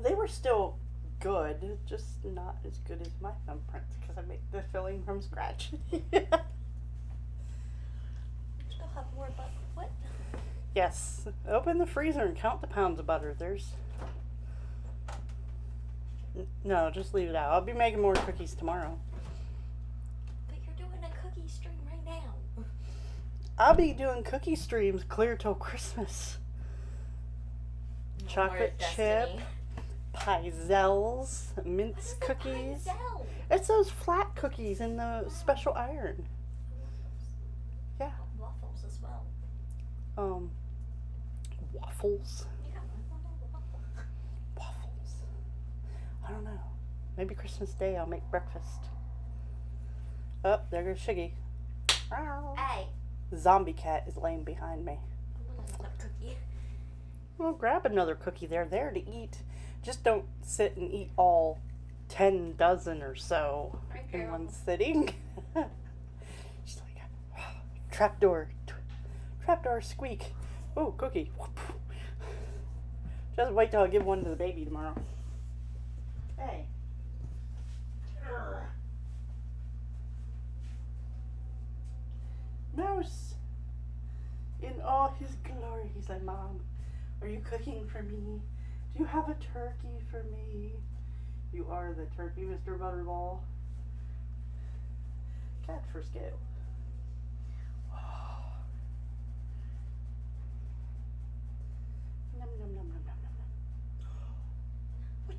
Speaker 1: They were still good, just not as good as my thumbprints because I make the filling from scratch.
Speaker 2: Still have more butter. What?
Speaker 1: Yes. Open the freezer and count the pounds of butter. No, just leave it out. I'll be making more cookies tomorrow.
Speaker 2: But you're doing a cookie stream right now.
Speaker 1: I'll be doing cookie streams clear till Christmas. Chocolate chip, Pizzelles, mince cookies. It's those flat cookies in the special iron. Yeah.
Speaker 2: Waffles as well.
Speaker 1: Waffles.
Speaker 2: Yeah,
Speaker 1: Waffles. I don't know. Maybe Christmas Day I'll make breakfast. Oh, there goes Shiggy.
Speaker 2: Hey.
Speaker 1: Zombie cat is laying behind me.
Speaker 2: I want another cookie.
Speaker 1: Well, grab another cookie. They're there to eat. Just don't sit and eat all 10 dozen or so
Speaker 2: Right,
Speaker 1: in
Speaker 2: girl.
Speaker 1: one sitting. Just like, trapdoor squeak. Oh, cookie. Just wait till I give one to the baby tomorrow. Hey. Mouse. In all his glory, he's like, Mom, are you cooking for me? Do you have a turkey for me? You are the turkey, Mr. Butterball. Cat for scale. Nom nom nom nom nom nom nom.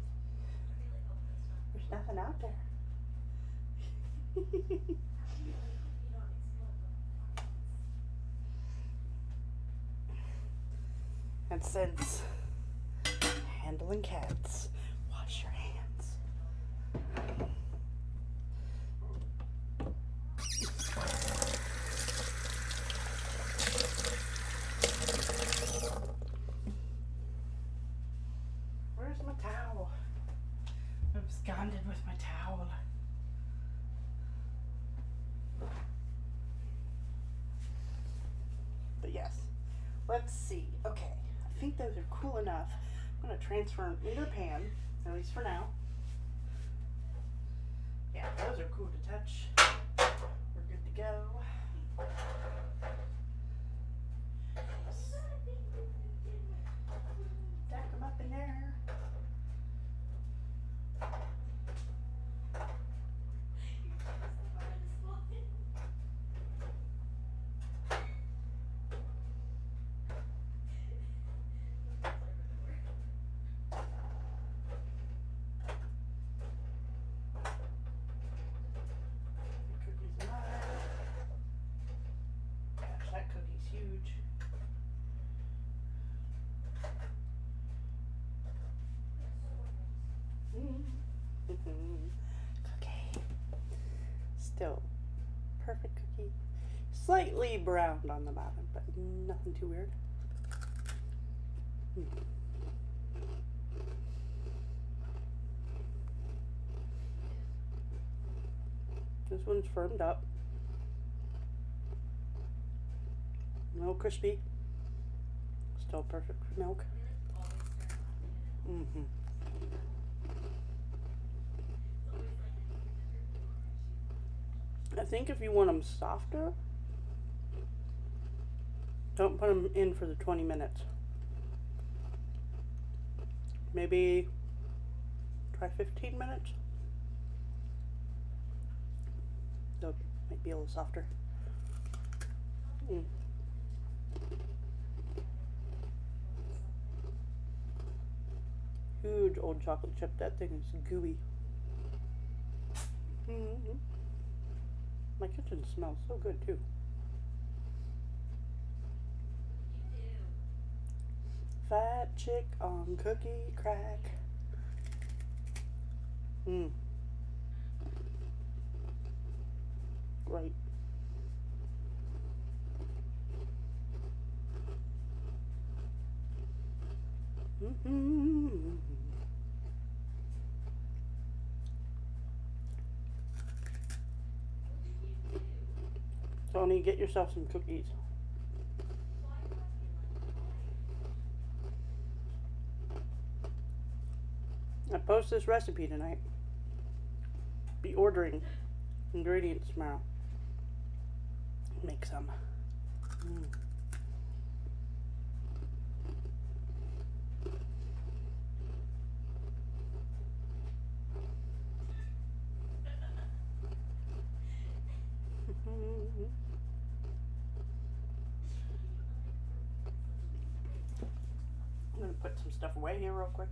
Speaker 1: There's nothing out there. And since handling cats, wash your hands. Where's my towel? I'm absconded with my towel. But yes, let's see. Okay, I think those are cool enough. I'm going to transfer them into the pan, at least for now. Yeah, those are cool to touch. We're good to go. Stack them up in there. Cookies in there. Gosh, that cookie's huge. Cookie. Still perfect cookie. Slightly browned on the bottom, but nothing too weird. This one's firmed up. No crispy. Still perfect for milk. Mm-hmm. I think if you want them softer, don't put them in for the 20 minutes. Maybe try 15 minutes. They'll might be a little softer. Mm. Huge old chocolate chip. That thing is gooey. Mm-hmm. My kitchen smells so good too. Fat chick on cookie crack. Mmm. Great. Mm-hmm. Tony, get yourself some cookies. I post this recipe tonight. Be ordering ingredients tomorrow. Make some. Mm. I'm gonna put some stuff away here real quick.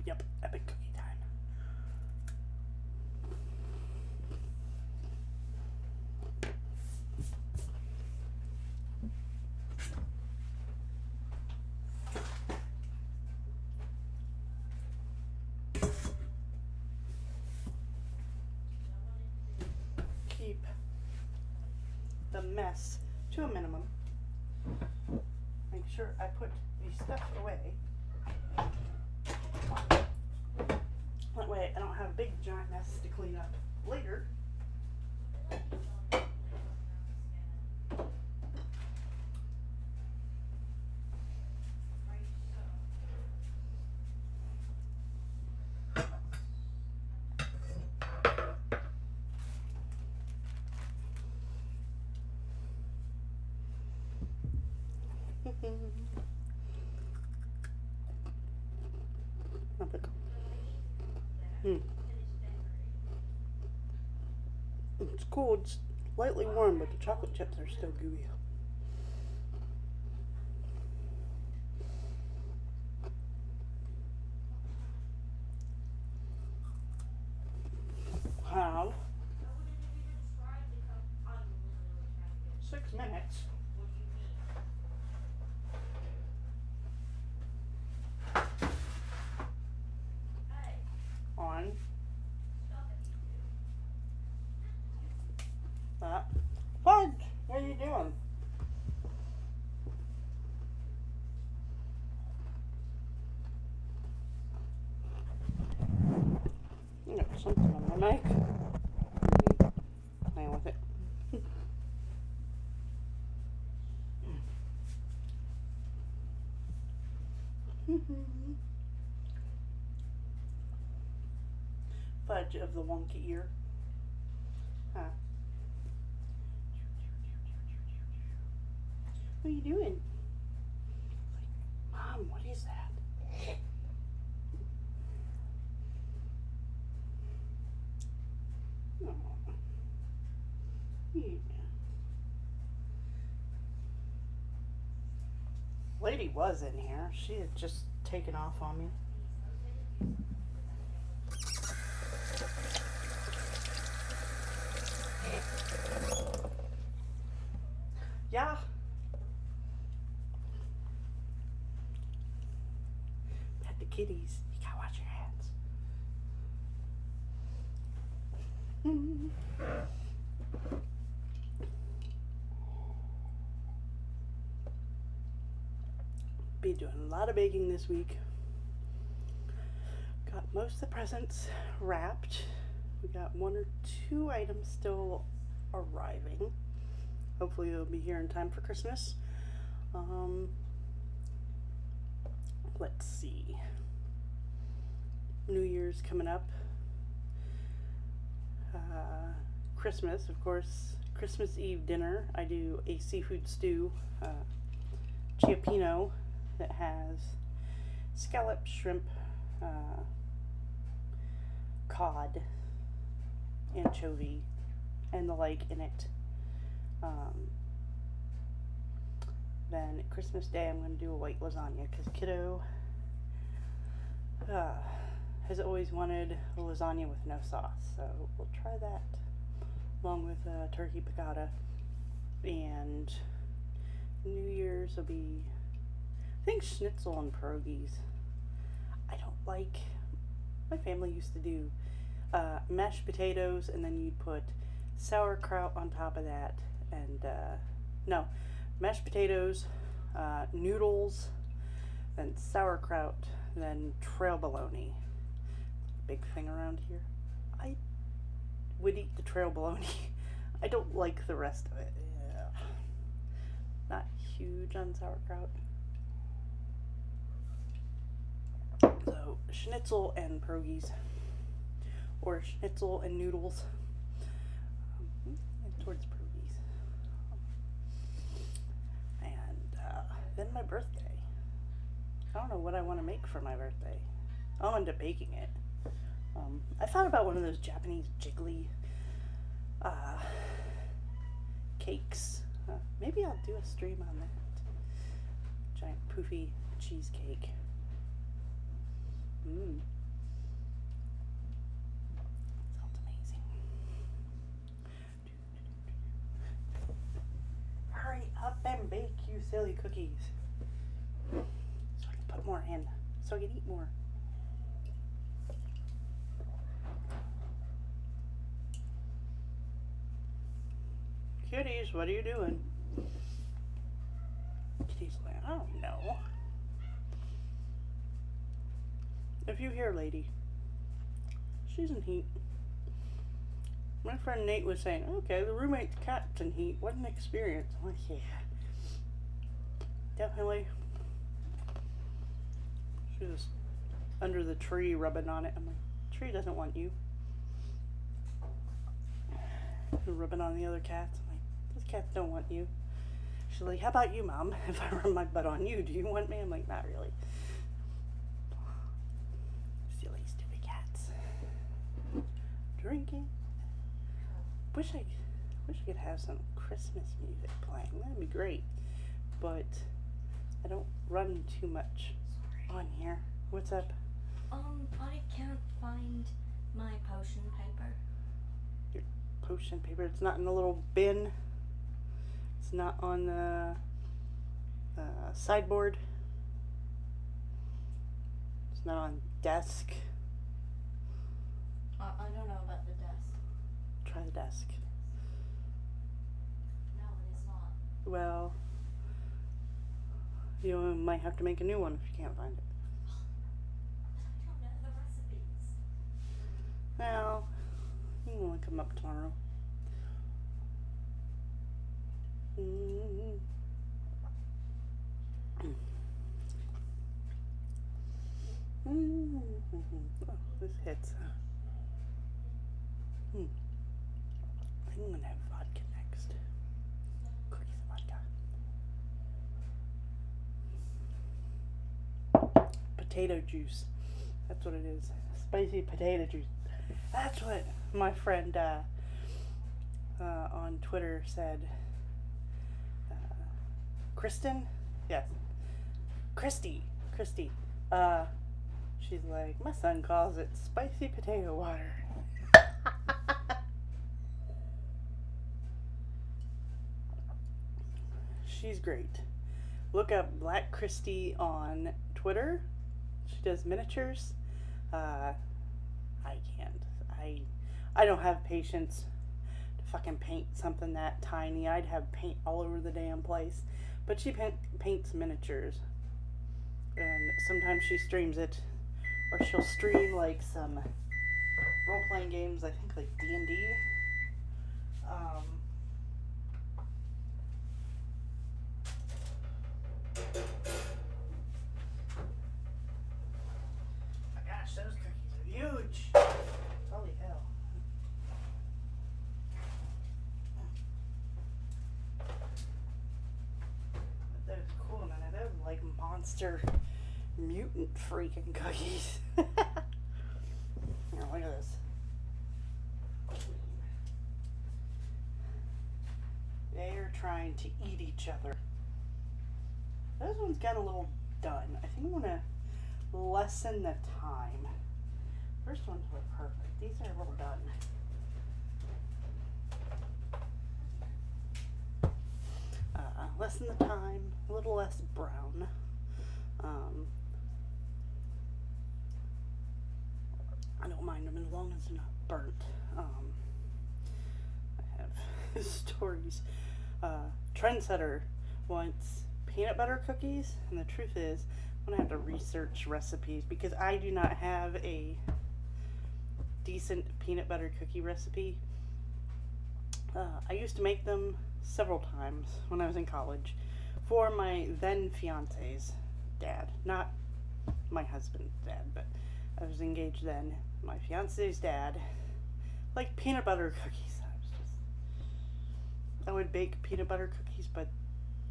Speaker 1: Yep, epic cookie time. Keep the mess to a minimum. Make sure I put the stuff away. That way I don't have a big giant mess to clean up later. It's cool, it's lightly warm, but the chocolate chips are still gooey. How? 6 minutes. On that. Fudge! What are you doing? I got something on my mic. Playing with it. Fudge of the wonky ear. Huh. What are you doing? Like, Mom, what is that? Oh. Yeah. Lady was in here. She had just taken off on me. Yeah. Pet the kitties. You gotta watch your hands. Be doing a lot of baking this week. Got most of the presents wrapped. We got 1 or 2 items still arriving. Hopefully they'll be here in time for Christmas. Let's see. New Year's coming up. Christmas, of course. Christmas Eve dinner. I do a seafood stew, ciappino, that has scallop, shrimp, cod, anchovy, and the like in it. Then Christmas Day I'm going to do a white lasagna because kiddo has always wanted a lasagna with no sauce, so we'll try that along with turkey piccata. And New Year's will be, I think, schnitzel and pierogies. I don't like, my family used to do mashed potatoes, and then you'd put sauerkraut on top of that, and no, mashed potatoes, noodles, then sauerkraut, then trail bologna. Big thing around here. I would eat the trail bologna. I don't like the rest of it. Yeah. Not huge on sauerkraut. So schnitzel and pierogies, or schnitzel and noodles, and towards pierogies. And then my birthday. I don't know what I want to make for my birthday. I'll end up baking it. I thought about one of those Japanese jiggly cakes. Maybe I'll do a stream on that. Giant poofy cheesecake. Sounds amazing. Hurry up and bake, you silly cookies. So I can put more in, so I can eat more. Kitties, what are you doing? Kitty's like, I don't know. If you hear lady, she's in heat. My friend Nate was saying, okay, the roommate's cat's in heat. What an experience. I'm like, yeah. Definitely. She was under the tree rubbing on it. I'm like, the tree doesn't want you. Rubbing on the other cats. I'm like, those cats don't want you. She's like, how about you, Mom? If I rub my butt on you, do you want me? I'm like, not really. Silly, stupid cats. Drinking. Wish I could have some Christmas music playing. That'd be great. But I don't run too much on here. What's up?
Speaker 2: I can't find my potion paper.
Speaker 1: Your potion paper. It's not in a little bin. It's not on the sideboard. It's not on desk.
Speaker 2: I don't know about the desk.
Speaker 1: Try the desk.
Speaker 2: No, it is not.
Speaker 1: Well, you might have to make a new one if you can't find it.
Speaker 2: I don't know the recipes.
Speaker 1: Well, you want to come up tomorrow. Oh, this hits. I think I'm gonna have vodka next. Cookies and vodka. potato juice. That's what it is. Spicy potato juice. That's what my friend on Twitter said. Kristen? Yes. Christy. She's like, my son calls it spicy potato water. She's great. Look up Black Christy on Twitter. She does miniatures. I can't. I don't have patience to fucking paint something that tiny. I'd have paint all over the damn place. But she paints miniatures. And sometimes she streams it. Or she'll stream like some role-playing games, I think like D&D. My gosh, those cookies are huge. Holy hell. But those cool, man. Those are like monster mutant freaking cookies. Here, look at this. They are trying to eat each other. This one's got a little done. I think I'm going to lessen the time. First ones were perfect. These are well done. Lessen the time, a little less brown. I don't mind them as long as they're not burnt. I have stories. Trendsetter wants peanut butter cookies, and the truth is, I'm gonna have to research recipes because I do not have a decent peanut butter cookie recipe. I used to make them several times when I was in college for my then fiance's dad, not my husband's dad, but I was engaged then. My fiance's dad liked peanut butter cookies. I would bake peanut butter cookies, but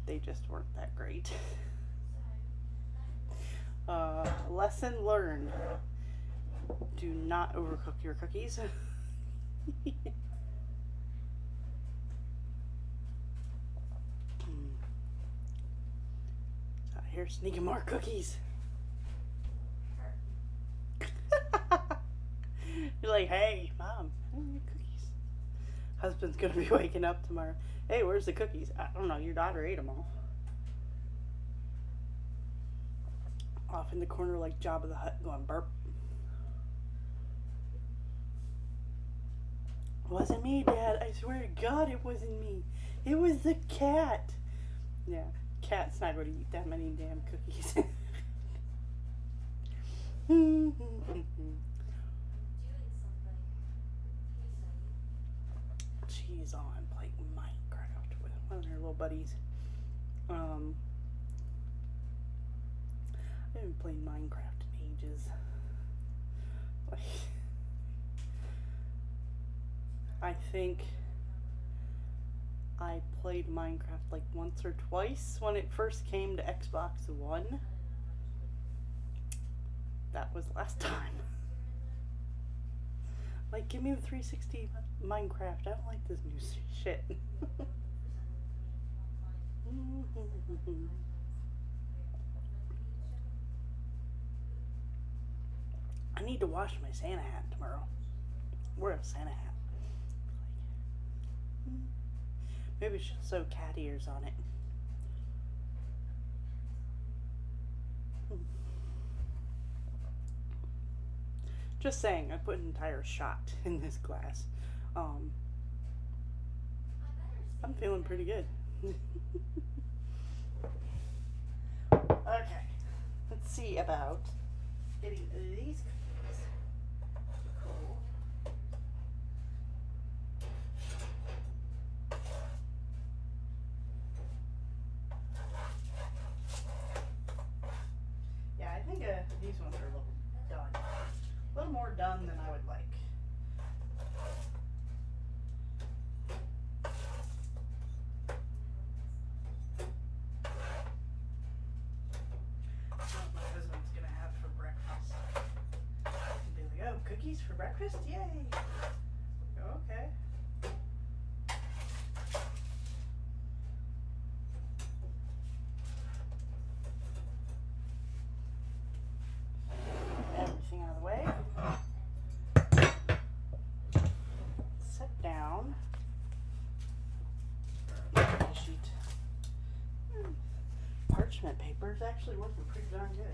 Speaker 1: they just weren't that great. Lesson learned. Do not overcook your cookies. Here's sneaking more cookies. You're like, hey, Mom, cookies. Husband's gonna be waking up tomorrow. Hey, where's the cookies? I don't know, your daughter ate them all. Off in the corner like Jabba the Hutt going burp. It wasn't me, Dad. I swear to God it wasn't me. It was the cat. Yeah, cat's not going to eat that many damn cookies. She's on playing Minecraft with one of her little buddies. I haven't played Minecraft in ages. Like, I think I played Minecraft like once or twice when it first came to Xbox One. That was last time. Like, give me the 360 Minecraft. I don't like this new shit. I need to wash my Santa hat tomorrow. Wear a Santa hat. Maybe we should sew cat ears on it. Just saying, I put an entire shot in this glass. I'm feeling pretty good. Okay, let's see about getting these cookies. Cool. Yeah, I think these ones are a little done. A little more done than I would like. My husband's gonna have for for breakfast? Yay! Okay. Everything out of the way. Sit down. Sheet. Parchment paper is actually working pretty darn good.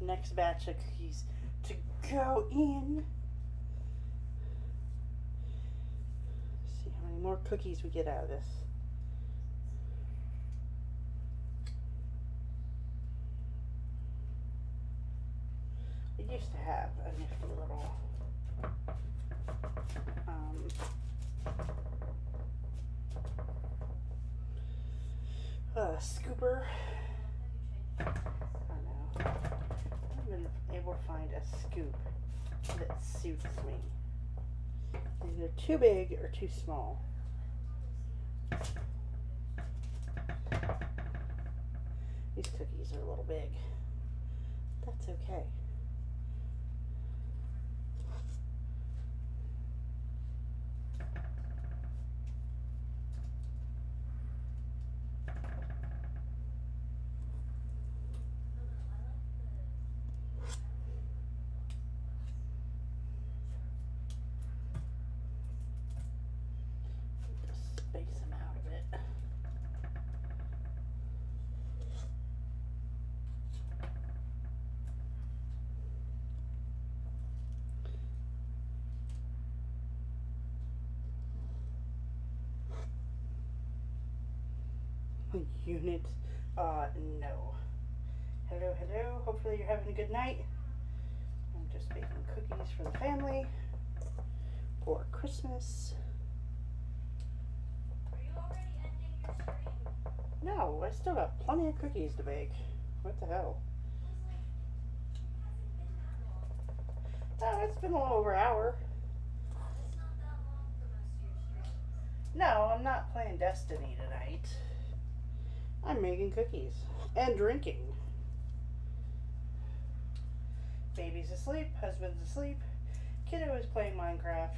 Speaker 1: Next batch of cookies to go in. See how many more cookies we get out of this. I used to have a nifty little scooper. Able to find a scoop that suits me. Either too big or too small. These cookies are a little big. That's okay. Space them out a bit. Unit, no. Hello, hello. Hopefully you're having a good night. I'm just baking cookies for the family for Christmas. No, I still got plenty of cookies to bake. What the hell? Oh, it's been a little over an hour. No, I'm not playing Destiny tonight. I'm making cookies and drinking. Baby's asleep, husband's asleep, kiddo is playing Minecraft.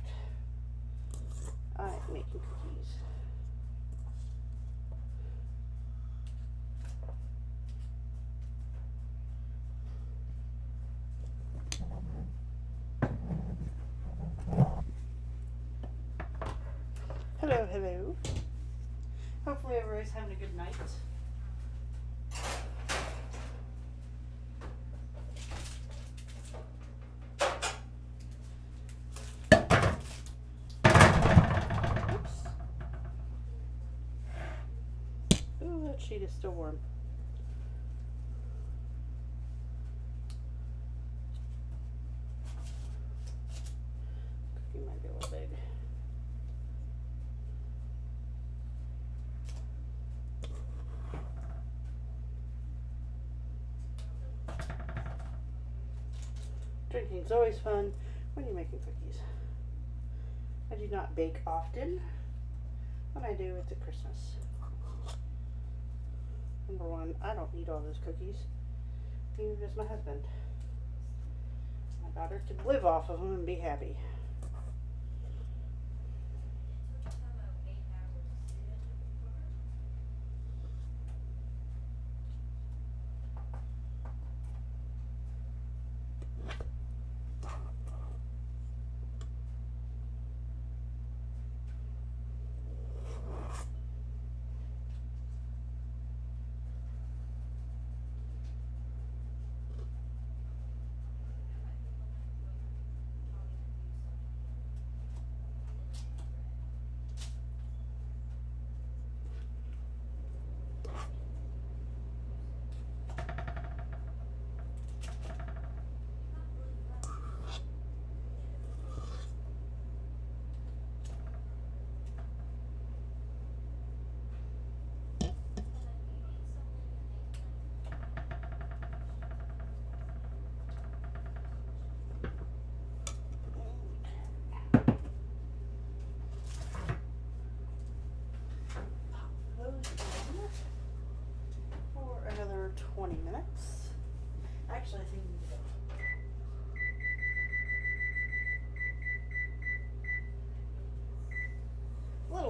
Speaker 1: I'm making cookies. Hello, hello. Hopefully everybody's having a good night. Oops. Ooh, that sheet is still warm. Cookie might be a little big. Drinking's always fun when you're making cookies. I do not bake often. When I do, it's at Christmas. Number one, I don't eat all those cookies. Neither does my husband. My daughter could live off of them and be happy.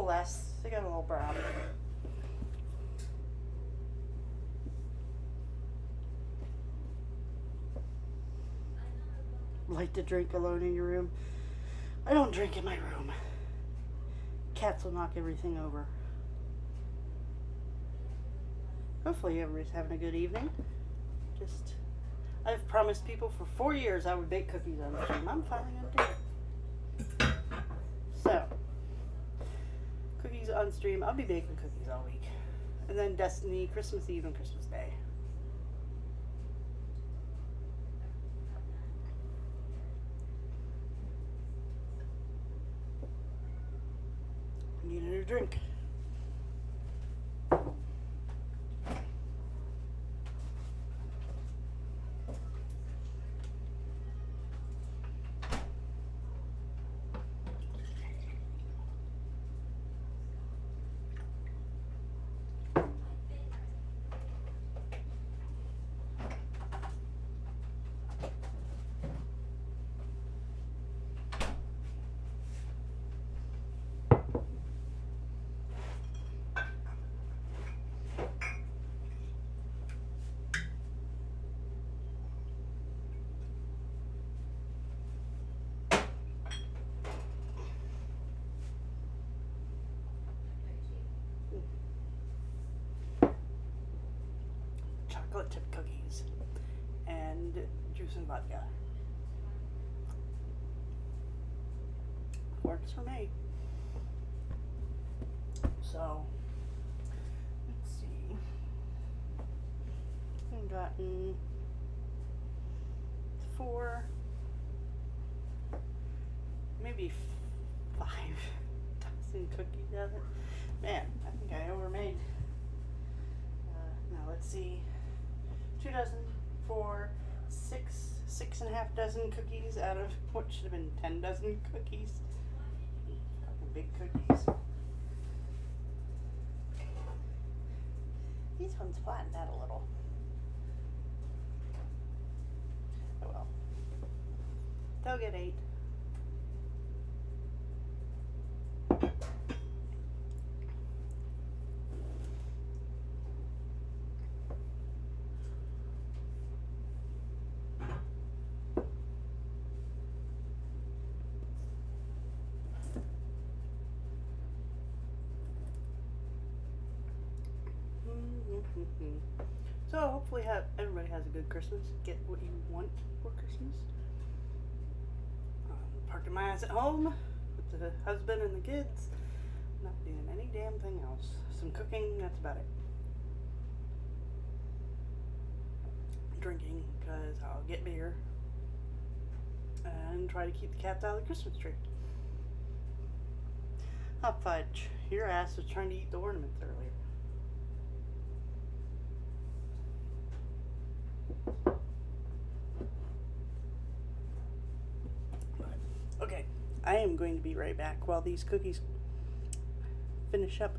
Speaker 1: little less. They got a little brown. Like to drink alone in your room? I don't drink in my room. Cats will knock everything over. Hopefully everybody's having a good evening. I've promised people for 4 years I would bake cookies on stream. I'm finally gonna do it. So, cookies on stream. I'll be baking cookies all week. And then Destiny, Christmas Eve and Christmas Day. I need another drink. Chocolate chip cookies and juice and vodka. Works for me. So, let's see. I've gotten 4, maybe 5 dozen cookies out of it. Man, I think I overmade. Now let's see. 2 dozen, 4, 6.5 dozen cookies out of what should have been 10 dozen cookies. Fucking big cookies. These ones flattened out a little. Oh well. They'll get 8. So hopefully everybody has a good Christmas. Get what you want for Christmas. Parking my ass at home with the husband and the kids. Not doing any damn thing else. Some cooking, that's about it. Drinking, because I'll get beer. And try to keep the cats out of the Christmas tree. Oh, fudge. Your ass was trying to eat the ornaments earlier. Okay, I am going to be right back while these cookies finish up.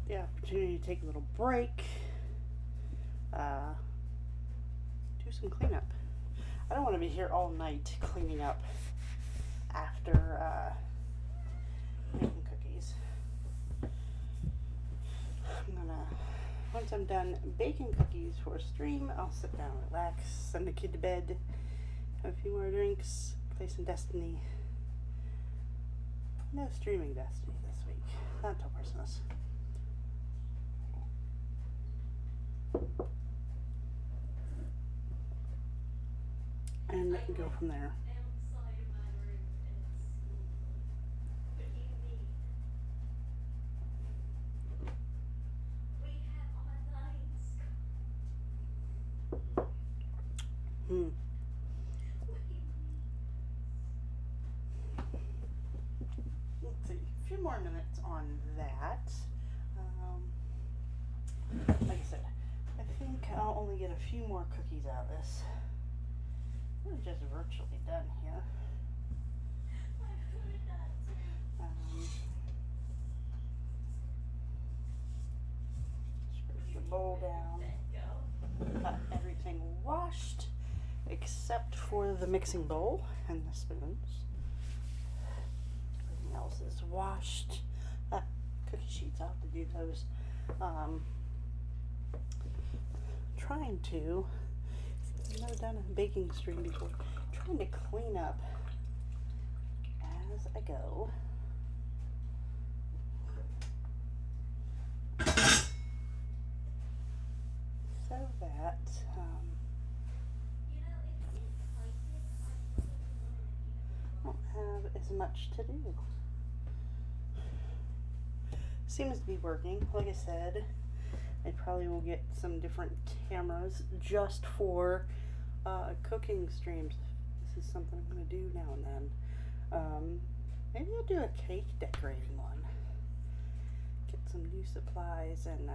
Speaker 1: the opportunity to take a little break, do some cleanup. I don't want to be here all night cleaning up after making cookies. Once I'm done baking cookies for a stream, I'll sit down, relax, send the kid to bed, have a few more drinks, play some Destiny. No streaming Destiny this week, not till Christmas. And go from there. Let's see, a few more minutes on that. Like I said, I think I'll only get a few more cookies out of this. We're just virtually done here. Scrape the bowl down. Got everything washed except for the mixing bowl and the spoons. Everything else is washed. Cookie sheets, I'll have to do those. Trying to, I've never done a baking stream before, trying to clean up as I go. So that I don't have as much to do. Seems to be working. Like I said, I probably will get some different cameras just for cooking streams. This is something I'm going to do now and then. Maybe I'll do a cake decorating one. Get some new supplies and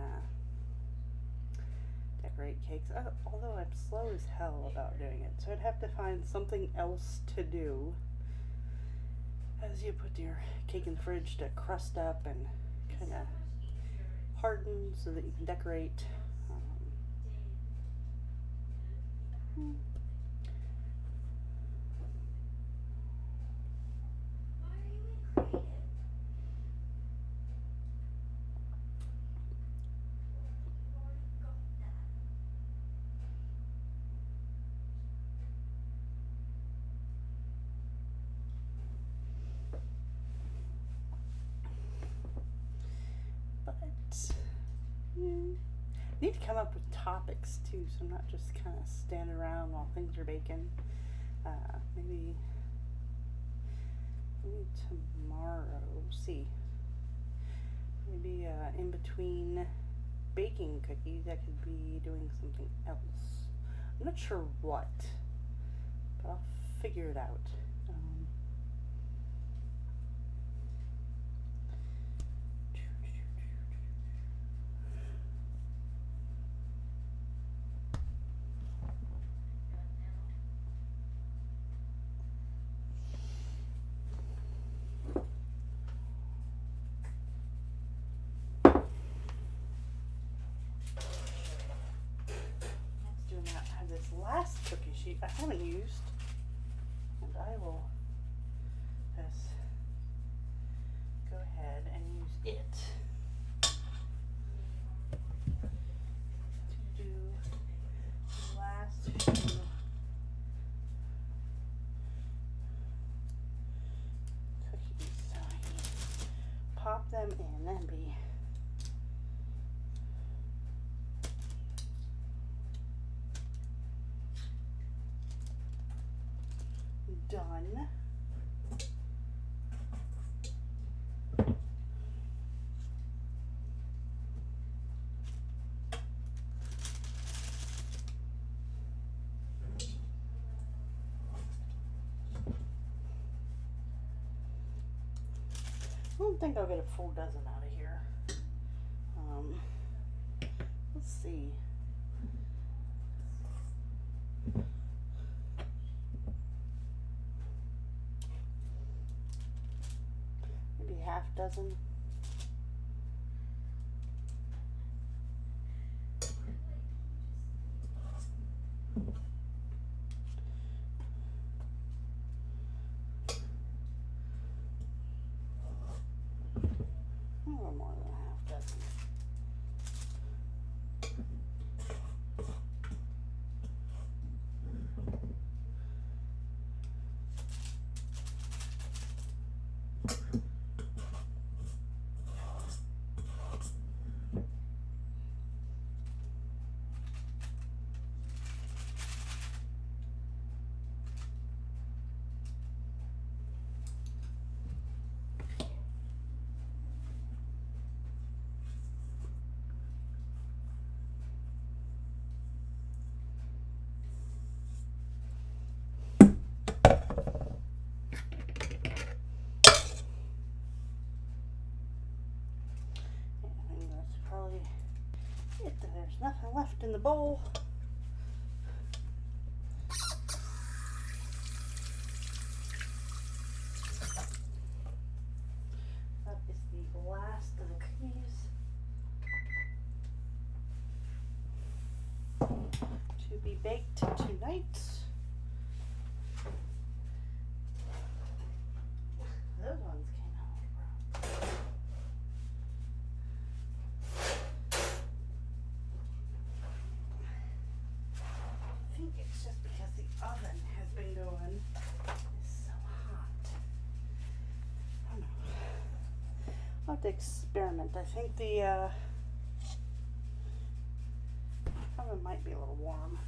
Speaker 1: decorate cakes. Although I'm slow as hell about doing it, so I'd have to find something else to do as you put your cake in the fridge to crust up and kind of harden so that you can decorate. Need to come up with topics too, so I'm not just kind of standing around while things are baking. Maybe tomorrow. See, maybe in between baking cookies, I could be doing something else. I'm not sure what, but I'll figure it out. This last cookie sheet I haven't used, and I will just go ahead and use it to do the last few cookies. So I can pop them in and be done. I don't think I'll get a full dozen out of here. Let's see. Maybe half dozen. There's nothing left in the bowl. That is the last of the cookies to be baked tonight. Those ones came out brown. I think it's just because the oven has been going. It's so hot. I don't know. I'll have to experiment. I think the oven might be a little warm.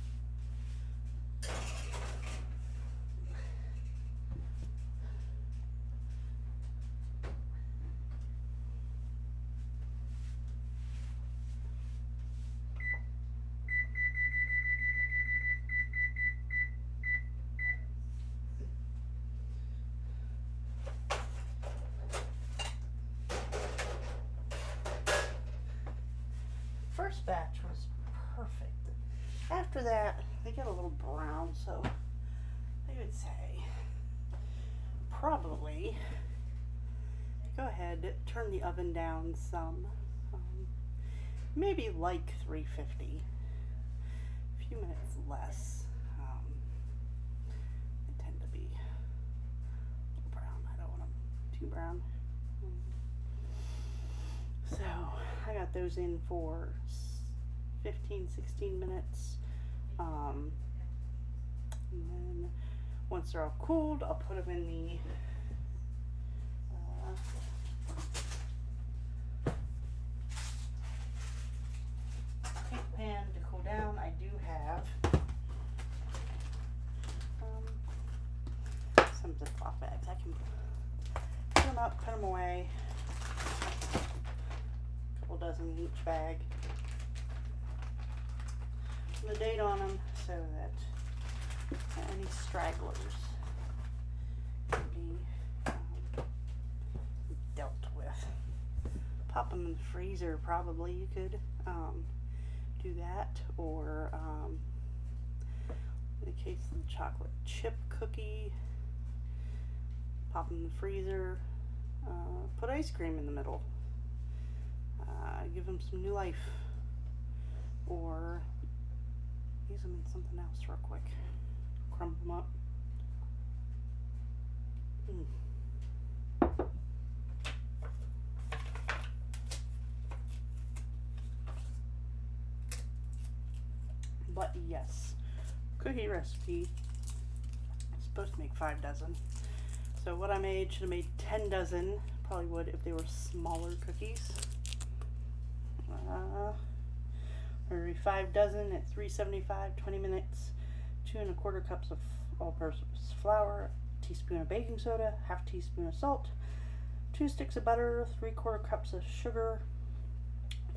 Speaker 1: First batch was perfect. After that, they get a little brown, so I would say probably go ahead, turn the oven down some, maybe like 350, a few minutes less. They tend to be a little brown. I don't want them too brown. So I got those in for 15-16 minutes. And then once they're all cooled, I'll put them in the cake pan to cool down. I do have some Ziploc bags. I can put them up, put them away. A dozen in each bag. The date on them so that any stragglers can be dealt with. Pop them in the freezer, probably. You could do that, or in the case of the chocolate chip cookie, pop them in the freezer. Put ice cream in the middle. Give them some new life, or use them in something else real quick. Crumble them up. But yes, cookie recipe is supposed to make 5 dozen. So what I made should have made 10 dozen. Probably would if they were smaller cookies. Or 5 dozen at 375, 20 minutes. 2 1/4 cups of all-purpose flour, a teaspoon of baking soda, half teaspoon of salt, 2 sticks of butter, 3/4 cups of sugar,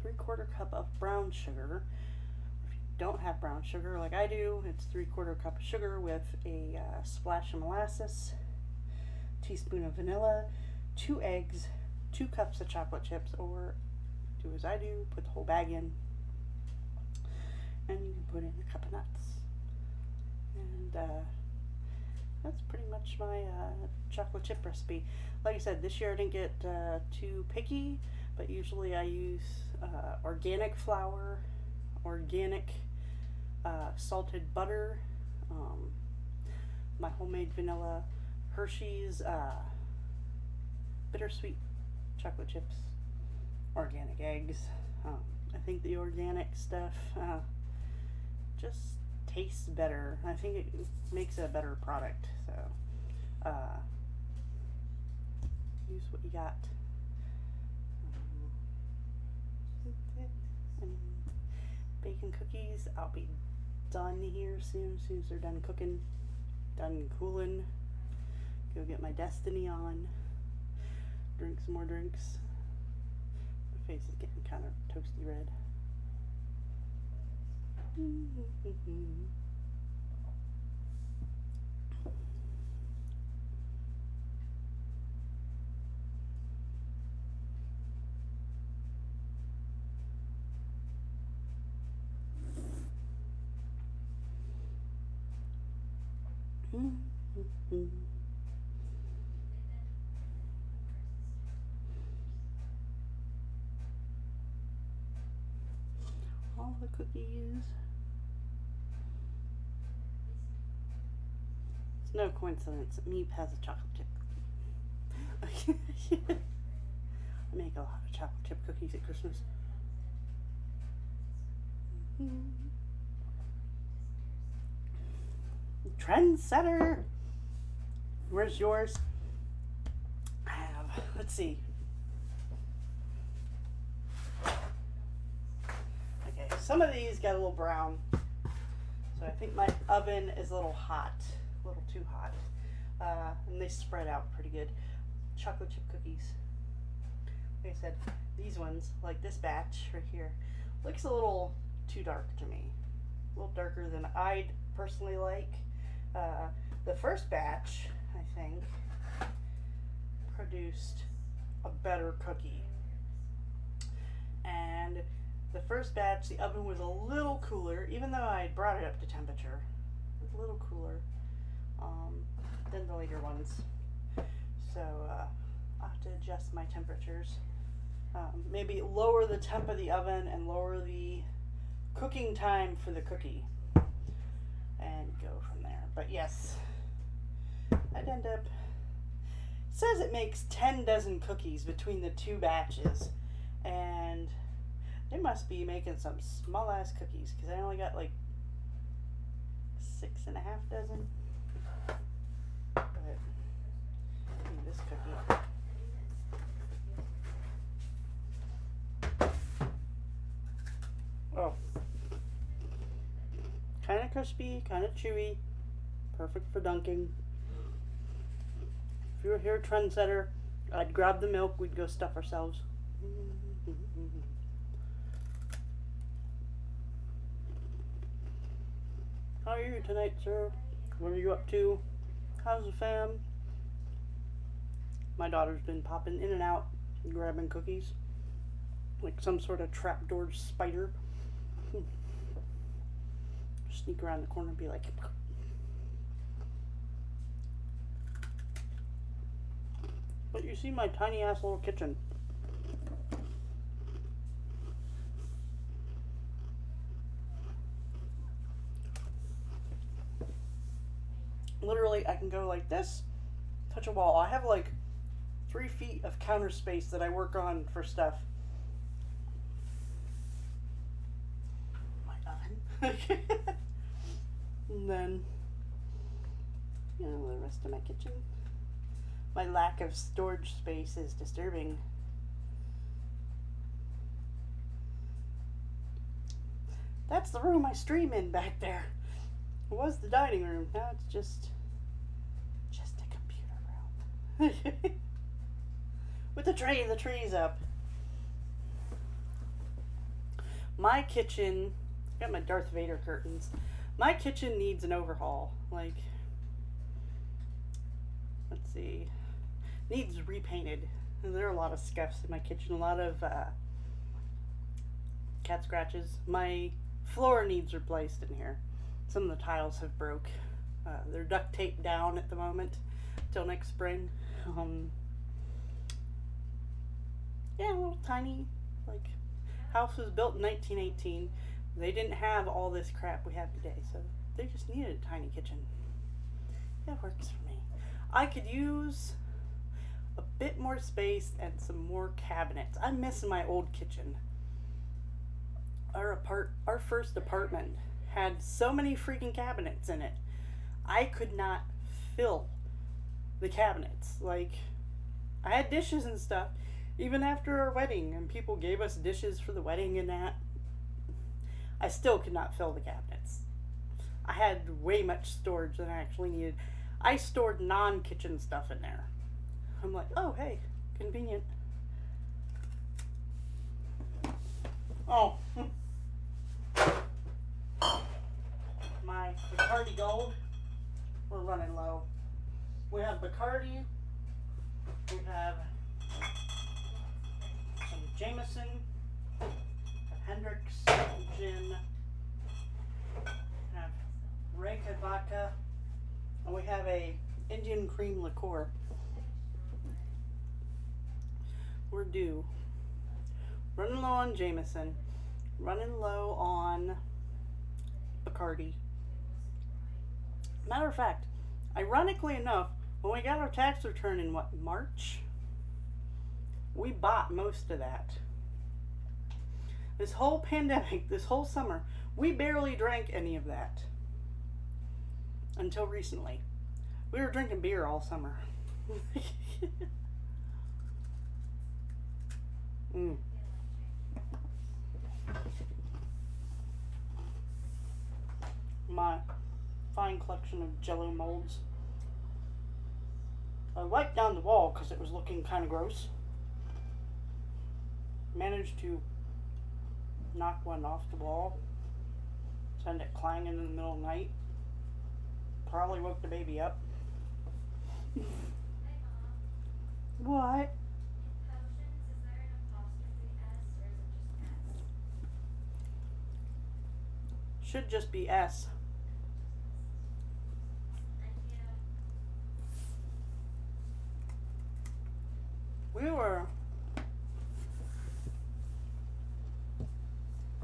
Speaker 1: 3/4 cup of brown sugar. If you don't have brown sugar like I do, it's 3/4 cup of sugar with a splash of molasses, teaspoon of vanilla, 2 eggs, 2 cups of chocolate chips, or do as I do, put the whole bag in, and you can put in a cup of nuts. And that's pretty much my chocolate chip recipe. Like I said, this year I didn't get too picky, but usually I use organic flour, organic salted butter, my homemade vanilla, Hershey's bittersweet chocolate chips, organic eggs. I think the organic stuff just tastes better. I think it makes a better product. So use what you got. And baking cookies, I'll be done here soon. As soon as they're done cooking, done cooling, go get my Destiny on, drink some more drinks. My face is getting kind of toasty red. All the cookies. It's no coincidence that Meep has a chocolate chip cookie. I make a lot of chocolate chip cookies at Christmas. Trendsetter. Where's yours? I have, let's see. Okay, some of these got a little brown. So I think my oven is a little hot, a little too hot. And they spread out pretty good. Chocolate chip cookies. Like I said, these ones, like this batch right here, looks a little too dark to me. A little darker than I'd personally like. The first batch, I think, produced a better cookie. And the first batch, the oven was a little cooler, even though I brought it up to temperature. It was a little cooler than the later ones. So I'll have to adjust my temperatures. Maybe lower the temp of the oven and lower the cooking time for the cookie. And go from there. But yes, I'd end up, it says it makes 10 dozen cookies between the two batches, and they must be making some small ass cookies because I only got like 6.5 dozen. But this cookie. Oh. Kind of crispy, kind of chewy, perfect for dunking. If you were here, Trendsetter, I'd grab the milk, we'd go stuff ourselves. How are you tonight, sir? What are you up to? How's the fam? My daughter's been popping in and out, grabbing cookies, like some sort of trapdoor spider. Sneak around the corner and be like, but you see my tiny ass little kitchen. Literally, I can go like this, touch a wall. I have like 3 feet of counter space that I work on for stuff. My oven. And then, you know, the rest of my kitchen. My lack of storage space is disturbing. That's the room I stream in back there. It was the dining room. Now it's just a computer room. With the trees up. My kitchen, got my Darth Vader curtains. My kitchen needs an overhaul. Like, let's see, needs repainted. There are a lot of scuffs in my kitchen, a lot of cat scratches. My floor needs replaced in here. Some of the tiles have broke. They're duct taped down at the moment till next spring. Yeah, a little tiny, like, house was built in 1918. They didn't have all this crap we have today, so they just needed a tiny kitchen. That works for me. I could use a bit more space and some more cabinets. I'm missing my old kitchen. Our first apartment had so many freaking cabinets in it. I could not fill the cabinets. Like, I had dishes and stuff, even after our wedding, and people gave us dishes for the wedding and that. I still could not fill the cabinets. I had way much storage than I actually needed. I stored non-kitchen stuff in there. I'm like, oh, hey, convenient. Oh. My Bacardi Gold, we're running low. We have Bacardi, we have some Jameson, Hendrick's gin, have Reyka vodka, And we have a Indian cream liqueur. We're due. Running low on Jameson. Running low on Bacardi. Matter of fact, ironically enough, when we got our tax return in March, we bought most of that. This whole pandemic, this whole summer, we barely drank any of that. Until recently. We were drinking beer all summer. My fine collection of Jello molds. I wiped down the wall because it was looking kind of gross. Managed to knock one off the wall. Send it clanging in the middle of the night. Probably woke the baby up. What? Should just be S.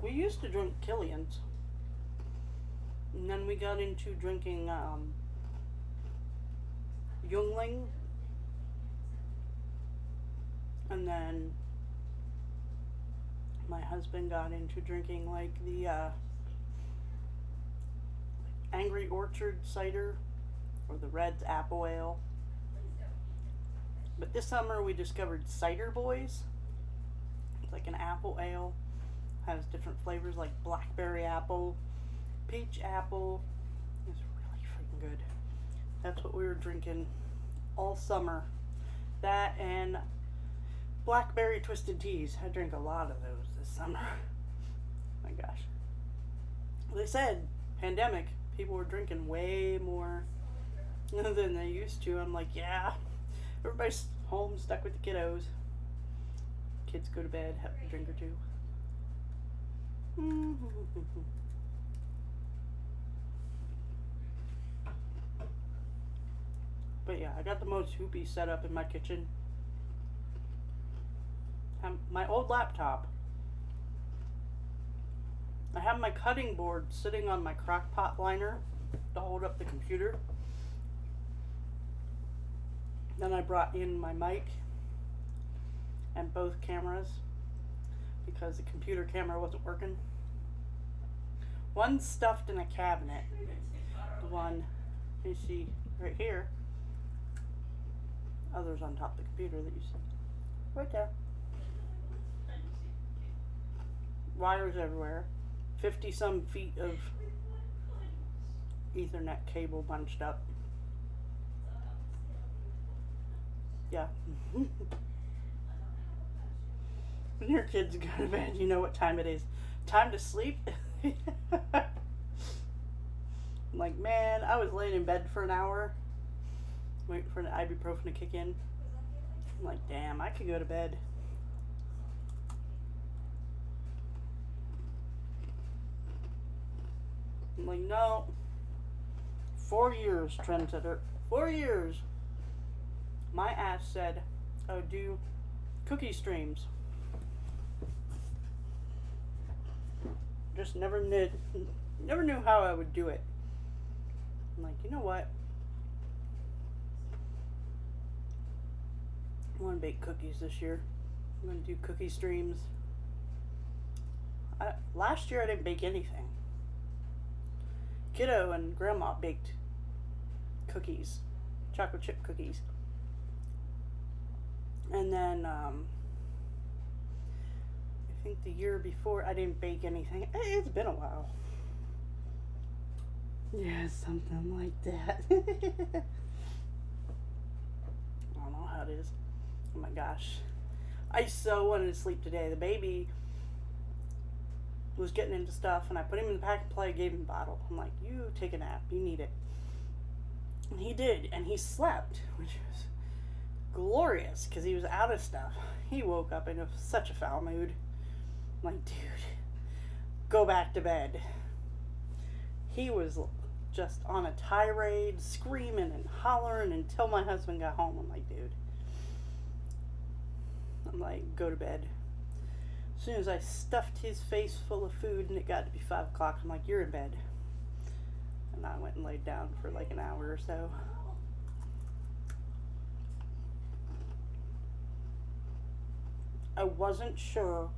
Speaker 1: We used to drink Killian's. And then we got into drinking Youngling. And then my husband got into drinking like the Angry Orchard cider or the Red's apple ale. But this summer we discovered Cider Boys. It's like an apple ale. Has different flavors like blackberry apple, peach apple. It's really freaking good. That's what we were drinking all summer. That and blackberry twisted teas. I drank a lot of those this summer. My gosh. They said, pandemic, people were drinking way more than they used to. I'm like, yeah. Everybody's home, stuck with the kiddos. Kids go to bed, have a drink or two. But yeah, I got the most hoopy setup in my kitchen. My old laptop. I have my cutting board sitting on my crock pot liner to hold up the computer. Then I brought in my mic and both cameras because the computer camera wasn't working. One's stuffed in a cabinet. The one you see right here. Others on top of the computer that you see. Right there. Wires everywhere. 50 some feet of Ethernet cable bunched up. Yeah. When your kids go to bed, you know what time it is. Time to sleep. I'm like, man, I was laying in bed for an hour waiting for the ibuprofen to kick in. I'm like, damn, I could go to bed. I'm like, no. 4 years, trendsetter. 4 years. My ass said I would do cookie streams. Just never knew how I would do it. I'm like, you know what? I want to bake cookies this year. I'm going to do cookie streams. Last year I didn't bake anything. Kiddo and Grandma baked cookies, chocolate chip cookies. And then I think the year before I didn't bake anything. It's been a while. Yeah, something like that. I don't know how it is. Oh my gosh. I so wanted to sleep today. The baby was getting into stuff and I put him in the pack and play, gave him a bottle. I'm like, you take a nap, you need it. And he did, and he slept, which was glorious because he was out of stuff. He woke up in such a foul mood. I'm like, dude, go back to bed. He was just on a tirade, screaming and hollering until my husband got home. I'm like, dude. I'm like, go to bed. As soon as I stuffed his face full of food and it got to be 5 o'clock, I'm like, you're in bed. And I went and laid down for like an hour or so. I wasn't sure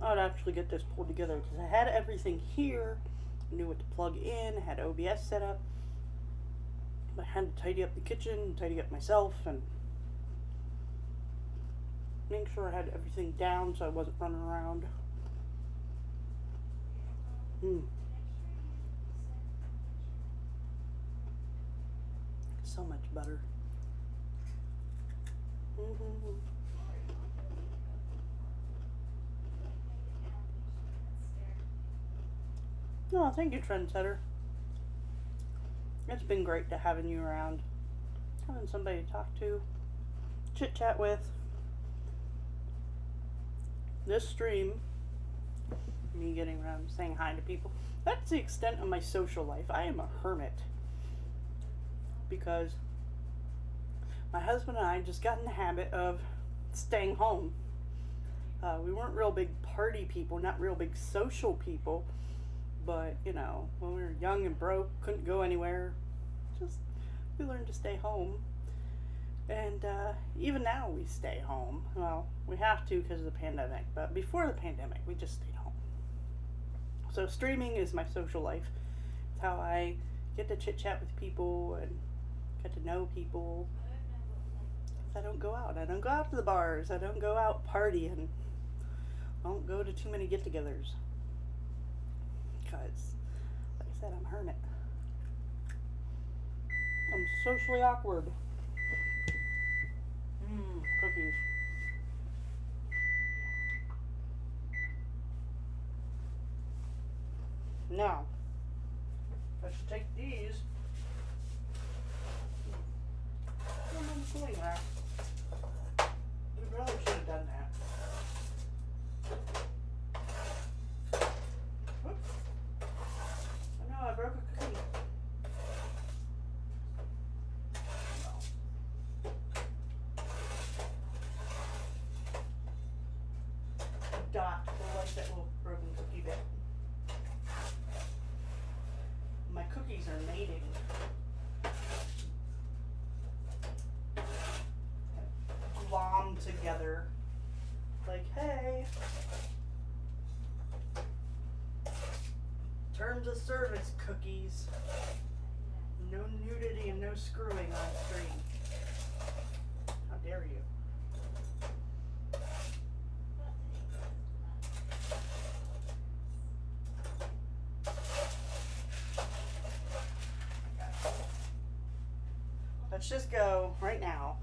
Speaker 1: I'd actually get this pulled together because I had everything here, knew what to plug in, had OBS set up. I had to tidy up the kitchen, tidy up myself, and make sure I had everything down so I wasn't running around. So much butter. Oh, thank you, Trendsetter. It's been great to having you around, having somebody to talk to, chit chat with. This stream, me getting around saying hi to people, that's the extent of my social life. I am a hermit because my husband and I just got in the habit of staying home. We weren't real big party people, not real big social people, but you know, when we were young and broke, couldn't go anywhere, just we learned to stay home. And even now we stay home. Well, we have to because of the pandemic, but before the pandemic we just stayed home. So streaming is my social life. It's how I get to chit chat with people and get to know people. I don't go out. I don't go out to the bars. I don't go out partying. I don't go to too many get-togethers. Because, like I said, I'm a hermit. I'm socially awkward. Cookies. Now, I should take these. Put them in the cooling rack. We probably should have done that. Whoops. Oh no, I broke a cookie. Dot will like that little broken cookie bit. My cookies are mating. Glom together. Like, hey. Terms of service, cookies. No nudity and no screwing on stream. How dare you? Let's just go right now.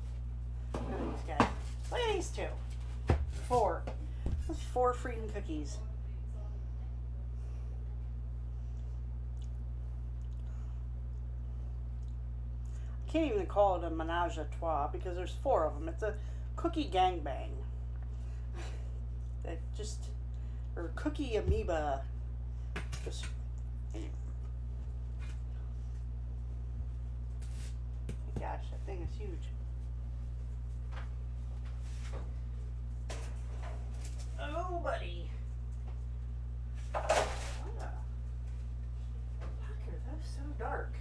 Speaker 1: Look at these guys. Look at these two. 4. That's 4 freaking cookies. I can't even call it a menage a trois because there's 4 of them. It's a cookie gangbang. That just, or cookie amoeba. Just. Gosh, that thing is huge. Oh, buddy. What the fuck are those so dark?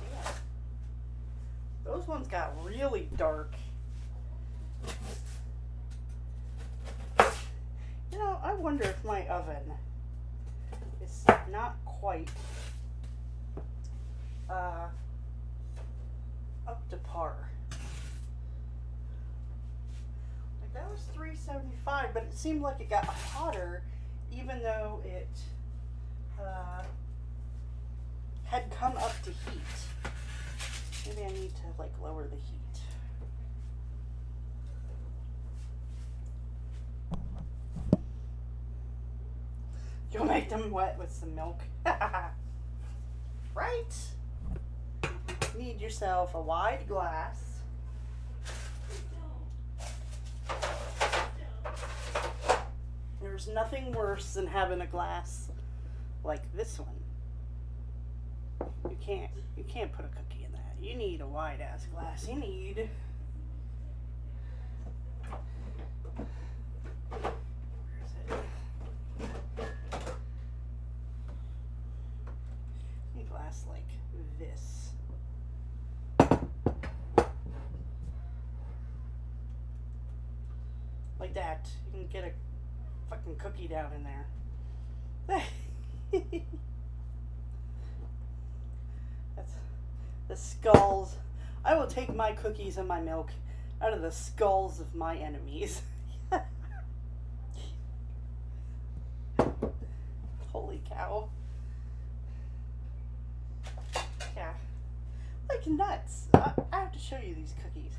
Speaker 1: Yeah. Those ones got really dark. You know, I wonder if my oven is not quite up to par. Like that was 375, but it seemed like it got hotter even though it had come up to heat. Maybe I need to like lower the heat. You'll make them wet with some milk. Right? Need yourself a wide glass. There's There's nothing worse than having a glass like this one. You can't put a cookie in that. You need a wide ass glass. You need glass like this. Like that. You can get a fucking cookie down in there. That's the skulls. I will take my cookies and my milk out of the skulls of my enemies. Holy cow. Yeah. Like nuts. I have to show you these cookies.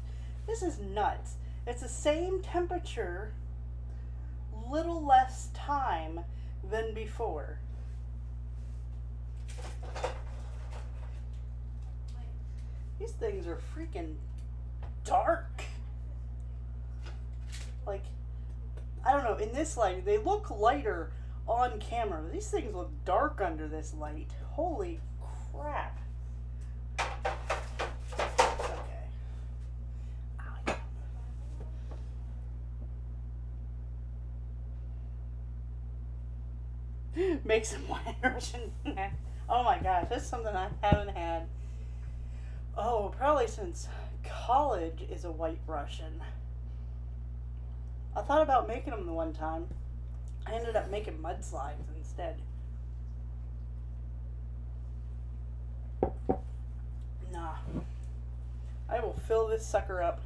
Speaker 1: This is nuts. It's the same temperature, little less time than before. These things are freaking dark. Like, I don't know, in this light, they look lighter on camera. These things look dark under this light. Holy crap. Okay. Ow, yeah. Make some white Russian. Oh my gosh, that's something I haven't had. Oh, probably since college is a White Russian. I thought about making them the one time. I ended up making mudslides instead. Nah. I will fill this sucker up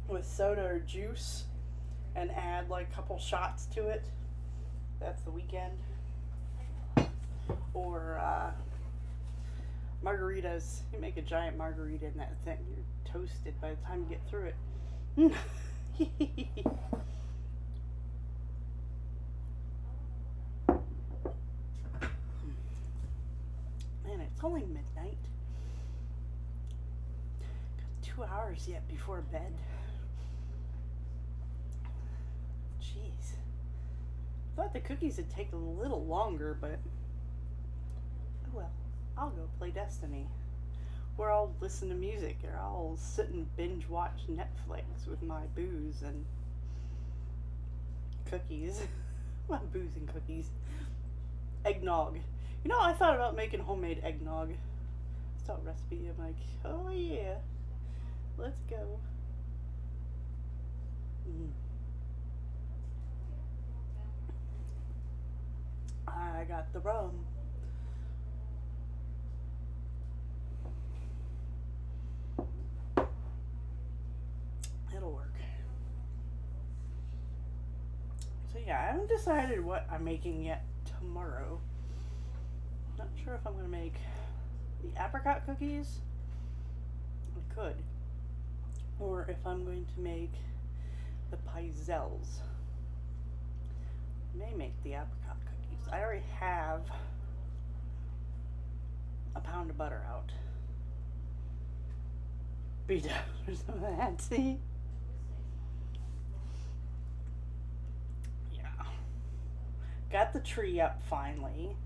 Speaker 1: with soda or juice and add like a couple shots to it. That's the weekend. Or margaritas. You make a giant margarita in that thing. You're toasted by the time you get through it. Man, it's only midnight. Got 2 hours yet before bed. Jeez. Thought the cookies would take a little longer, but oh well. I'll go play Destiny. Or I'll listen to music, or I'll sit and binge watch Netflix with my booze and cookies. My booze and cookies. Eggnog. You know, I thought about making homemade eggnog. I saw a recipe. I'm like, oh yeah, let's go. I got the rum. It'll work. So yeah, I haven't decided what I'm making yet tomorrow. Not sure if I'm going to make the apricot cookies. I could. Or if I'm going to make the pizzelles. I may make the apricot cookies. I already have a pound of butter out. Beat up or some of that, see? Got the tree up finally.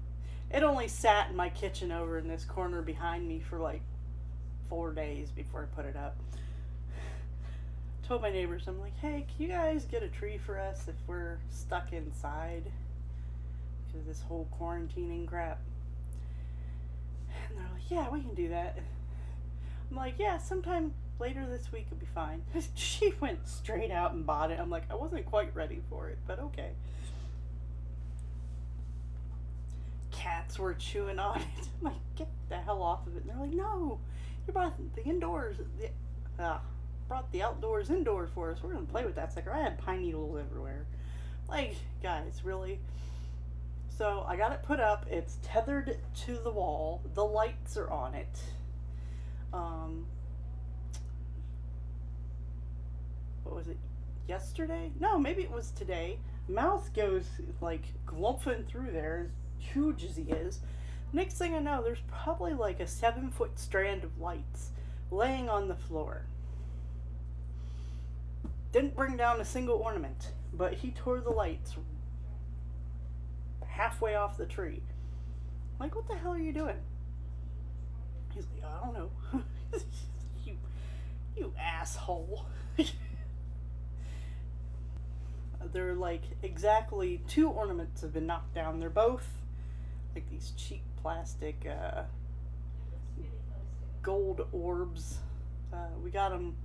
Speaker 1: It only sat in my kitchen over in this corner behind me for like 4 days before I put it up. Told my neighbors, I'm like, hey, can you guys get a tree for us if we're stuck inside? Because of this whole quarantining crap. And they're like, yeah, we can do that. I'm like, yeah, sometime later this week will be fine. She went straight out and bought it. I'm like, I wasn't quite ready for it, but okay. Cats were chewing on it. I'm like, get the hell off of it. And they're like, no, you brought the indoors, brought the outdoors indoors for us. We're gonna play with that sucker. I had pine needles everywhere. Like, guys, really? So I got it put up. It's tethered to the wall. The lights are on it. What was it? Yesterday? No, maybe it was today. Mouth goes like glumping through there. Huge as he is. Next thing I know, there's probably like a 7-foot strand of lights laying on the floor. Didn't bring down a single ornament, but he tore the lights halfway off the tree. I'm like, what the hell are you doing? He's like, I don't know. you asshole. They're like exactly 2 ornaments have been knocked down. They're both like these cheap plastic gold orbs. We got them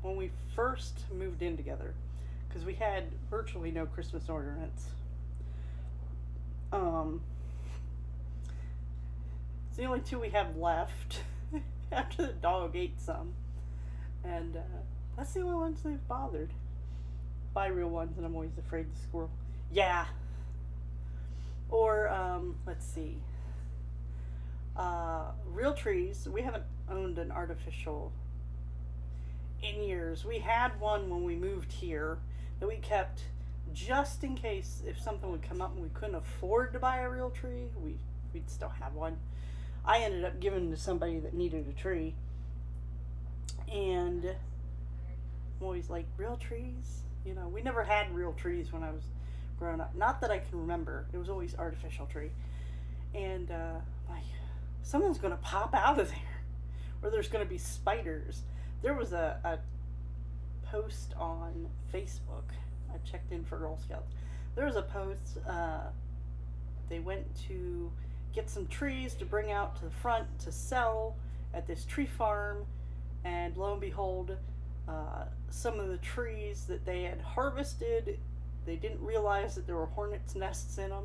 Speaker 1: when we first moved in together because we had virtually no Christmas ornaments. It's the only 2 we have left after the dog ate some, and that's the only ones they've bothered. Buy real ones, and I'm always afraid of the squirrel. Yeah. Or let's see. Real trees. We haven't owned an artificial in years. We had one when we moved here that we kept just in case if something would come up and we couldn't afford to buy a real tree. We'd still have one. I ended up giving it to somebody that needed a tree, and I'm always like, real trees. You know, we never had real trees when I was growing up. Not that I can remember. It was always artificial tree. And like, something's going to pop out of there. Or there's going to be spiders. There was a post on Facebook. I checked in for Girl Scouts. There was a post. They went to get some trees to bring out to the front to sell at this tree farm. And lo and behold, some of the trees that they had harvested, they didn't realize that there were hornets' nests in them.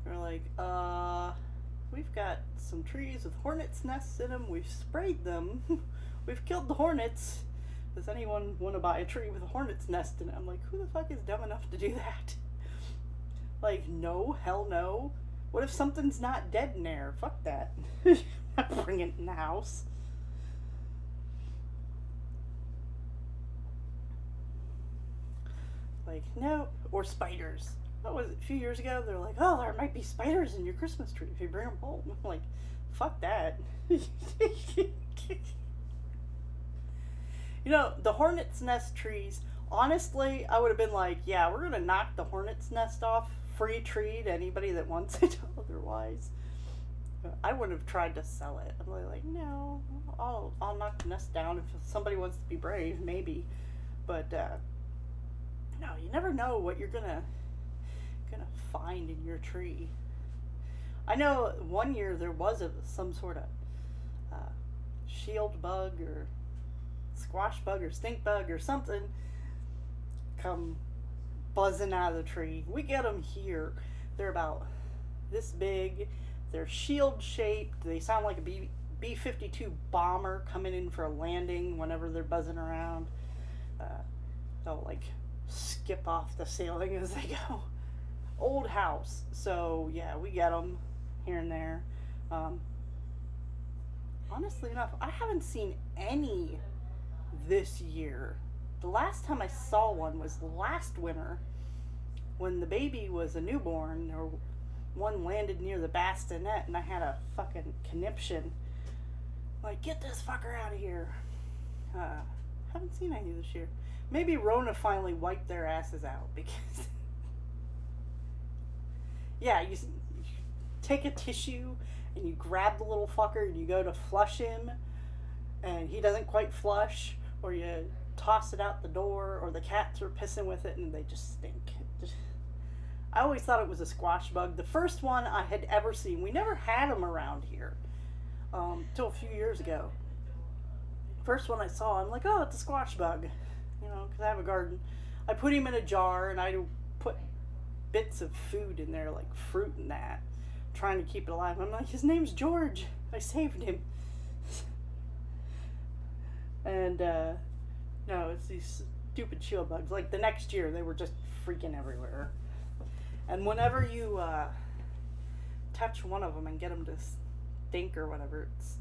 Speaker 1: They're like, we've got some trees with hornets' nests in them. We've sprayed them. We've killed the hornets. Does anyone want to buy a tree with a hornet's nest in it? I'm like, who the fuck is dumb enough to do that? Like, no, hell no. What if something's not dead in there? Fuck that. Not bring it in the house. Like, no. Or spiders. What was it, a few years ago? They're like, oh, there might be spiders in your Christmas tree if you bring them home. I'm like, fuck that. You know, the hornet's nest trees, honestly, I would have been like, yeah, we're going to knock the hornet's nest off. Free tree to anybody that wants it otherwise. I wouldn't have tried to sell it. I'm like, no, I'll knock the nest down if somebody wants to be brave, maybe. But, no, you never know what you're gonna find in your tree. I know one year there was some sort of shield bug or squash bug or stink bug or something come buzzing out of the tree. We get them here. They're about this big. They're shield shaped. They sound like a B-52 bomber coming in for a landing whenever they're buzzing around. They'll like skip off the ceiling as they go. Old house, so yeah, we get them here and there. Honestly enough, I haven't seen any this year. The last time I saw one was last winter when the baby was a newborn, or one landed near the bassinet and I had a fucking conniption. Like, get this fucker out of here. Haven't seen any this year. Maybe Rona finally wiped their asses out because yeah, you take a tissue and you grab the little fucker and you go to flush him and he doesn't quite flush, or you toss it out the door, or the cats are pissing with it and they just stink. I always thought it was a squash bug. The first one I had ever seen, we never had them around here till a few years ago. First one I saw, I'm like, oh, it's a squash bug, you know, because I have a garden. I put him in a jar and I put bits of food in there, like fruit and that, trying to keep it alive. I'm like, his name's George. I saved him. And no, it's these stupid shield bugs. Like the next year, they were just freaking everywhere. And whenever you touch one of them and get them to stink or whatever, it's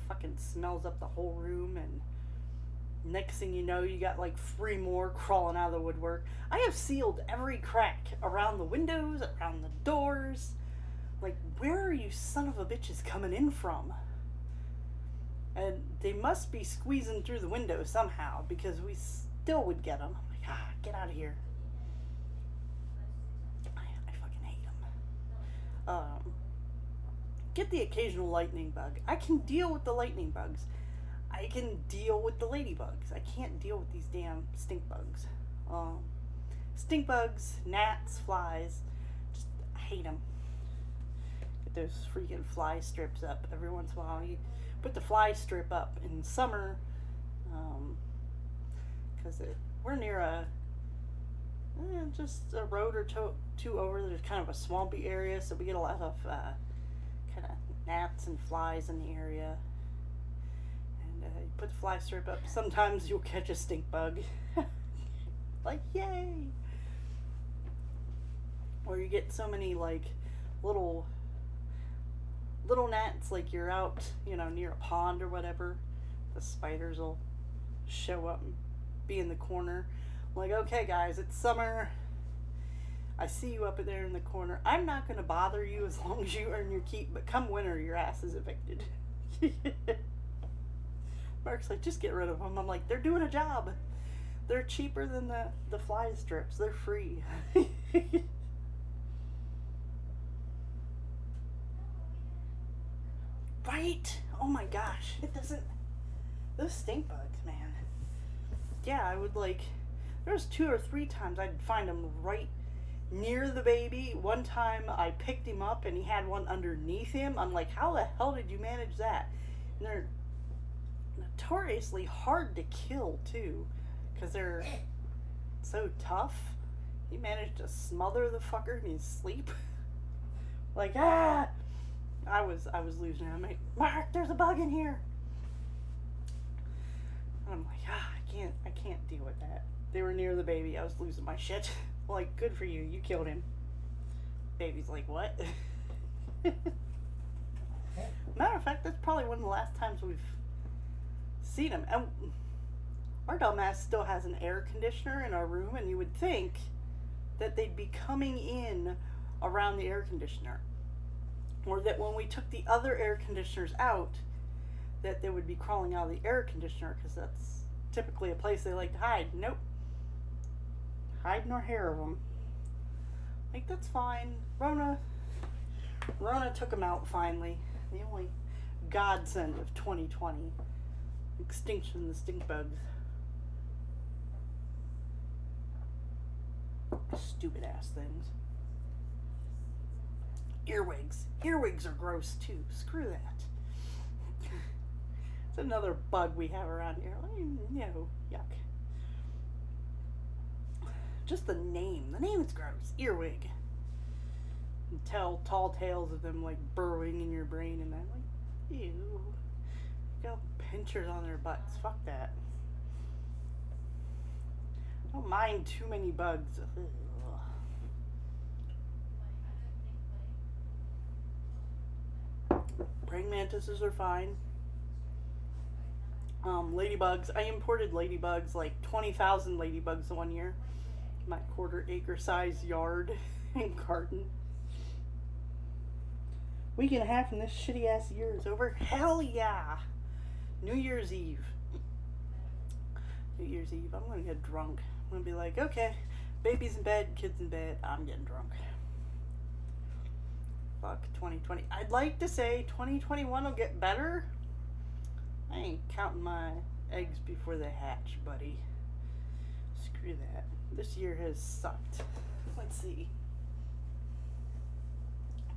Speaker 1: fucking smells up the whole room, and next thing you know, you got like 3 more crawling out of the woodwork. I have sealed every crack around the windows, around the doors. Like, where are you son of a bitches coming in from? And they must be squeezing through the window somehow, because we still would get them. I'm like, get out of here. I fucking hate get the occasional lightning bug. I can deal with the lightning bugs. I can deal with the ladybugs. I can't deal with these damn stink bugs. Stink bugs, gnats, flies. Just hate them. Get those freaking fly strips up every once in a while. You put the fly strip up in summer, because we're near just a road or two over. There's kind of a swampy area, so we get a lot of kind of gnats and flies in the area. And you put the fly strip up. Sometimes you'll catch a stink bug. Like, yay! Or you get so many like little gnats, like you're out, near a pond or whatever. The spiders will show up and be in the corner. Like, okay guys, it's summer. I see you up there in the corner. I'm not going to bother you as long as you earn your keep, but come winter, your ass is evicted. Mark's like, just get rid of them. I'm like, they're doing a job. They're cheaper than the fly strips. They're free. Right? Oh my gosh. It doesn't... Those stink bugs, man. Yeah, I would there was 2 or 3 times I'd find them right near the baby. One time I picked him up and he had one underneath him. I'm like, how the hell did you manage that? And they're notoriously hard to kill too, because they're so tough. He managed to smother the fucker in his sleep. Like, I was losing it. I'm like, Mark, there's a bug in here. And I'm like, I can't deal with that. They were near the baby. I was losing my shit. Like, good for you. You killed him. Baby's like, what? Matter of fact, that's probably one of the last times we've seen him. And our dumbass still has an air conditioner in our room, and you would think that they'd be coming in around the air conditioner. Or that when we took the other air conditioners out, that they would be crawling out of the air conditioner, because that's typically a place they like to hide. Nope. Hide nor hair of them. Like, that's fine. Rona took them out finally. The only godsend of 2020. Extinction of the stink bugs. Stupid ass things. Earwigs. Earwigs are gross too. Screw that. It's another bug we have around here. Yuck. Just the name. The name is gross. Earwig. And tell tall tales of them like burrowing in your brain, and I'm like, ew. Got pinchers on their butts. Fuck that. I don't mind too many bugs. Ugh. Praying mantises are fine. Ladybugs. I imported ladybugs, like 20,000 ladybugs one year. My quarter-acre size yard and garden. Week and a half and this shitty ass year is over. Hell yeah! New Year's Eve. I'm gonna get drunk. I'm gonna be like, okay, baby's in bed, kids in bed, I'm getting drunk. Fuck 2020. I'd like to say 2021 will get better. I ain't counting my eggs before they hatch, buddy. Screw that. This year has sucked. Let's see.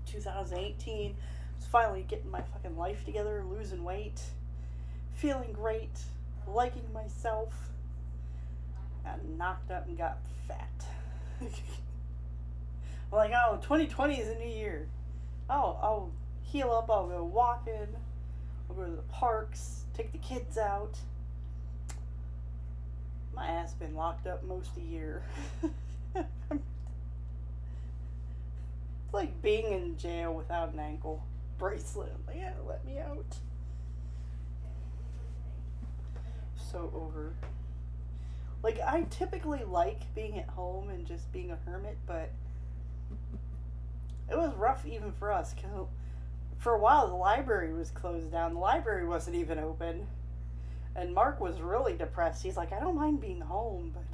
Speaker 1: 2018. I was finally getting my fucking life together, losing weight, feeling great, liking myself. Got knocked up and got fat. I'm like, oh, 2020 is a new year. Oh, I'll heal up, I'll go walking, I'll go to the parks, take the kids out. My ass been locked up most of the year. It's like being in jail without an ankle bracelet. I'm like, yeah, let me out. So over. Like, I typically like being at home and just being a hermit, but it was rough even for us, because for a while the library was closed down. The library wasn't even open. And Mark was really depressed. He's like, I don't mind being home, but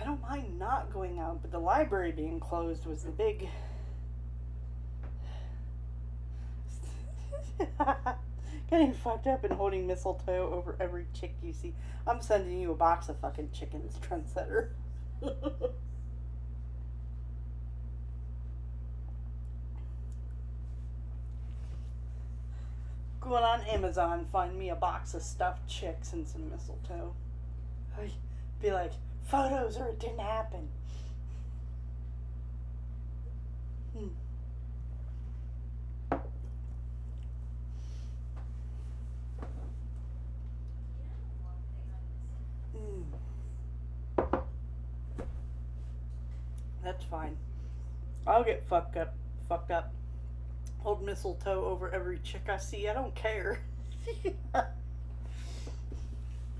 Speaker 1: I don't mind not going out. But the library being closed was the big Getting fucked up and holding mistletoe over every chick you see. I'm sending you a box of fucking chickens, trendsetter. Going on Amazon, find me a box of stuffed chicks and some mistletoe. I'd be like, photos or it didn't happen. Hmm. That's fine. I'll get fucked up. Hold mistletoe over every chick I see. I don't care.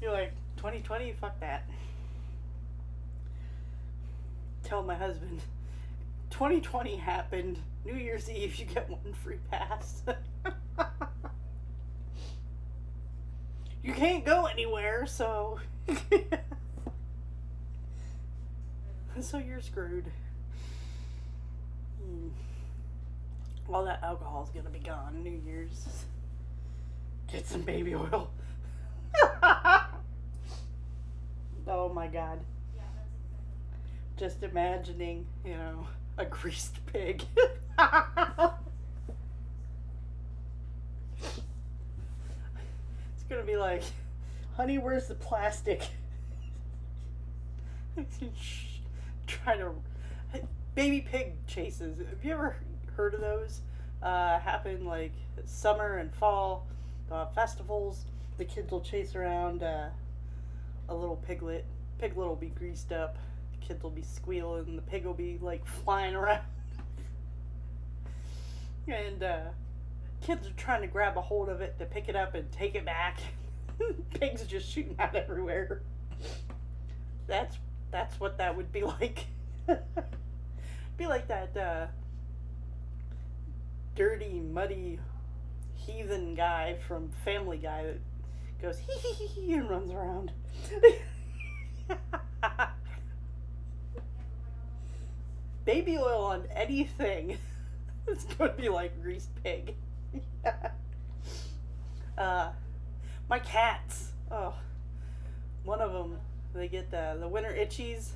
Speaker 1: You're like, 2020, fuck that. Tell my husband, 2020 happened. New Year's Eve, you get one free pass. You can't go anywhere, so. So you're screwed. All that alcohol's gonna be gone. New Year's. Get some baby oil. Oh my god. Just imagining, a greased pig. It's gonna be like, honey, where's the plastic? Trying to baby pig chases. Have you ever heard of those? Happen like summer and fall festivals. The kids will chase around a little piglet. Piglet will be greased up. The kids will be squealing. The pig will be like flying around. And kids are trying to grab a hold of it to pick it up and take it back. Pigs just shooting out everywhere. That's what that would be like. Be like that dirty, muddy, heathen guy from Family Guy that goes hee hee hee hee and runs around. Baby oil on anything. It's going to be like greased pig. My cats. Oh, one of them. They get the winter itchies.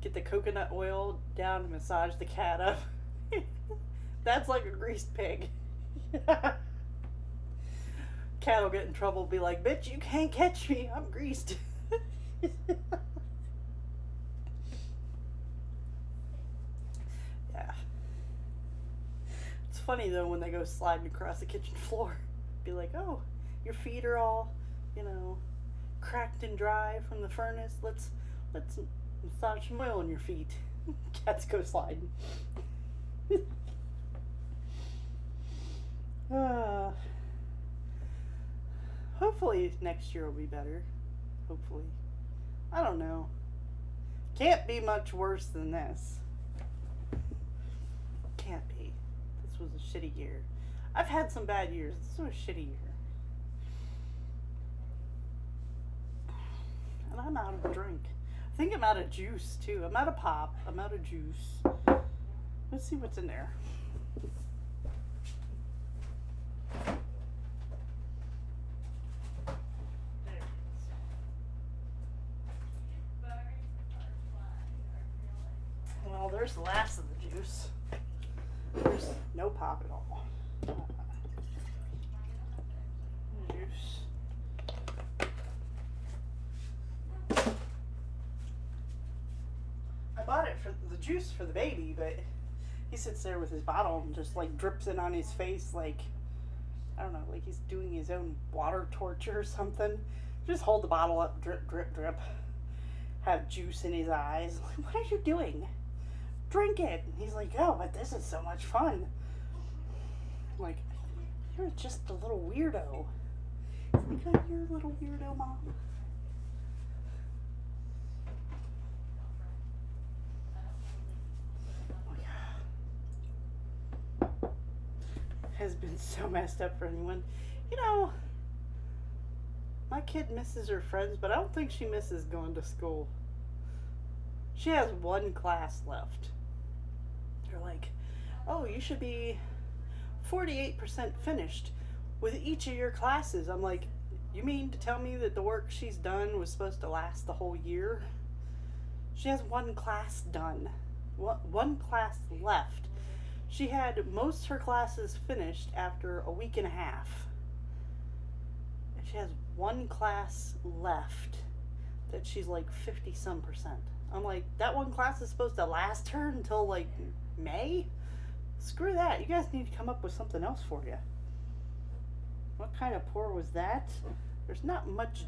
Speaker 1: Get the coconut oil down and massage the cat up. That's like a greased pig. Cat will get in trouble, be like, bitch, you can't catch me, I'm greased. Yeah. It's funny though when they go sliding across the kitchen floor. Be like, oh, your feet are all, cracked and dry from the furnace. Let's massage some oil on your feet. Cats go sliding. Hopefully next year will be better. Hopefully. I don't know. Can't be much worse than this. Can't be. This was a shitty year. I've had some bad years. This was a shitty year. And I'm out of drink. I think I'm out of juice too. I'm out of pop. I'm out of juice. Let's see what's in there. Well, there's the last of the juice. There's no pop at all. Juice. I bought it for the juice for the baby, but he sits there with his bottle and just like drips it on his face like, I don't know, like he's doing his own water torture or something. Just hold the bottle up, drip, drip, drip. Have juice in his eyes. Like, what are you doing? Drink it. And he's like, oh, but this is so much fun. I'm like, you're just a little weirdo. He's like, oh, you're a little weirdo, Mom. Has been so messed up for anyone. My kid misses her friends, but I don't think she misses going to school. She has one class left. They're like, oh, you should be 48% finished. with each of your classes. I'm like, you mean to tell me that the work she's done was supposed to last the whole year? She has one class done, one class left. She had most of her classes finished after a week and a half. And she has one class left that she's like 50 some percent. I'm like, that one class is supposed to last her until like May? Screw that. You guys need to come up with something else for you. What kind of pour was that? There's not much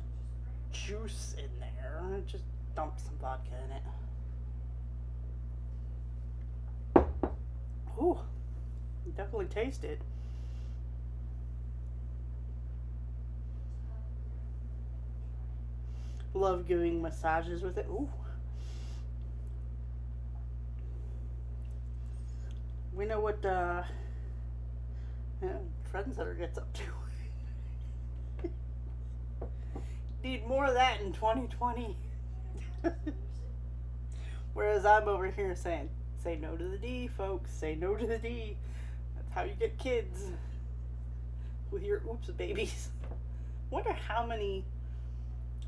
Speaker 1: juice in there. Just dump some vodka in it. Ooh, you definitely taste it. Love giving massages with it. Ooh. We know what Trendsetter gets up to. Need more of that in 2020. Whereas I'm over here saying, say no to the D, folks. Say no to the D. That's how you get kids. With your oops babies. Wonder how many...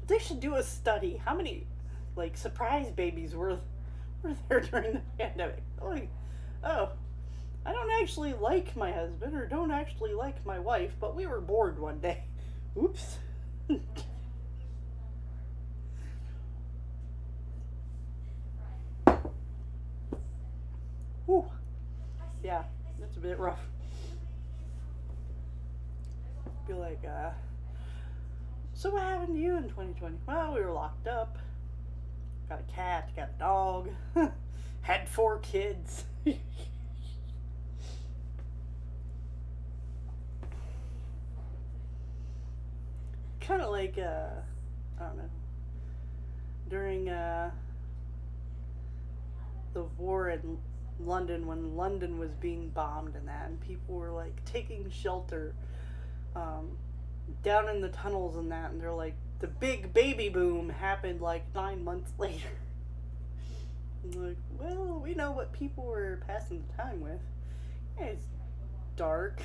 Speaker 1: They should do a study. How many, like, surprise babies were there during the pandemic? Like, oh, I don't actually like my husband or don't actually like my wife, but we were bored one day. Oops. Whew. Yeah, that's a bit rough. Be like, so what happened to you in 2020? Well, we were locked up. Got a cat, got a dog, had 4 kids. Kind of like, I don't know, during the war in London, when London was being bombed and that, and people were like taking shelter down in the tunnels and that, and they're like, the big baby boom happened like 9 months later. I'm like, well, we know what people were passing the time with. Yeah, it's dark.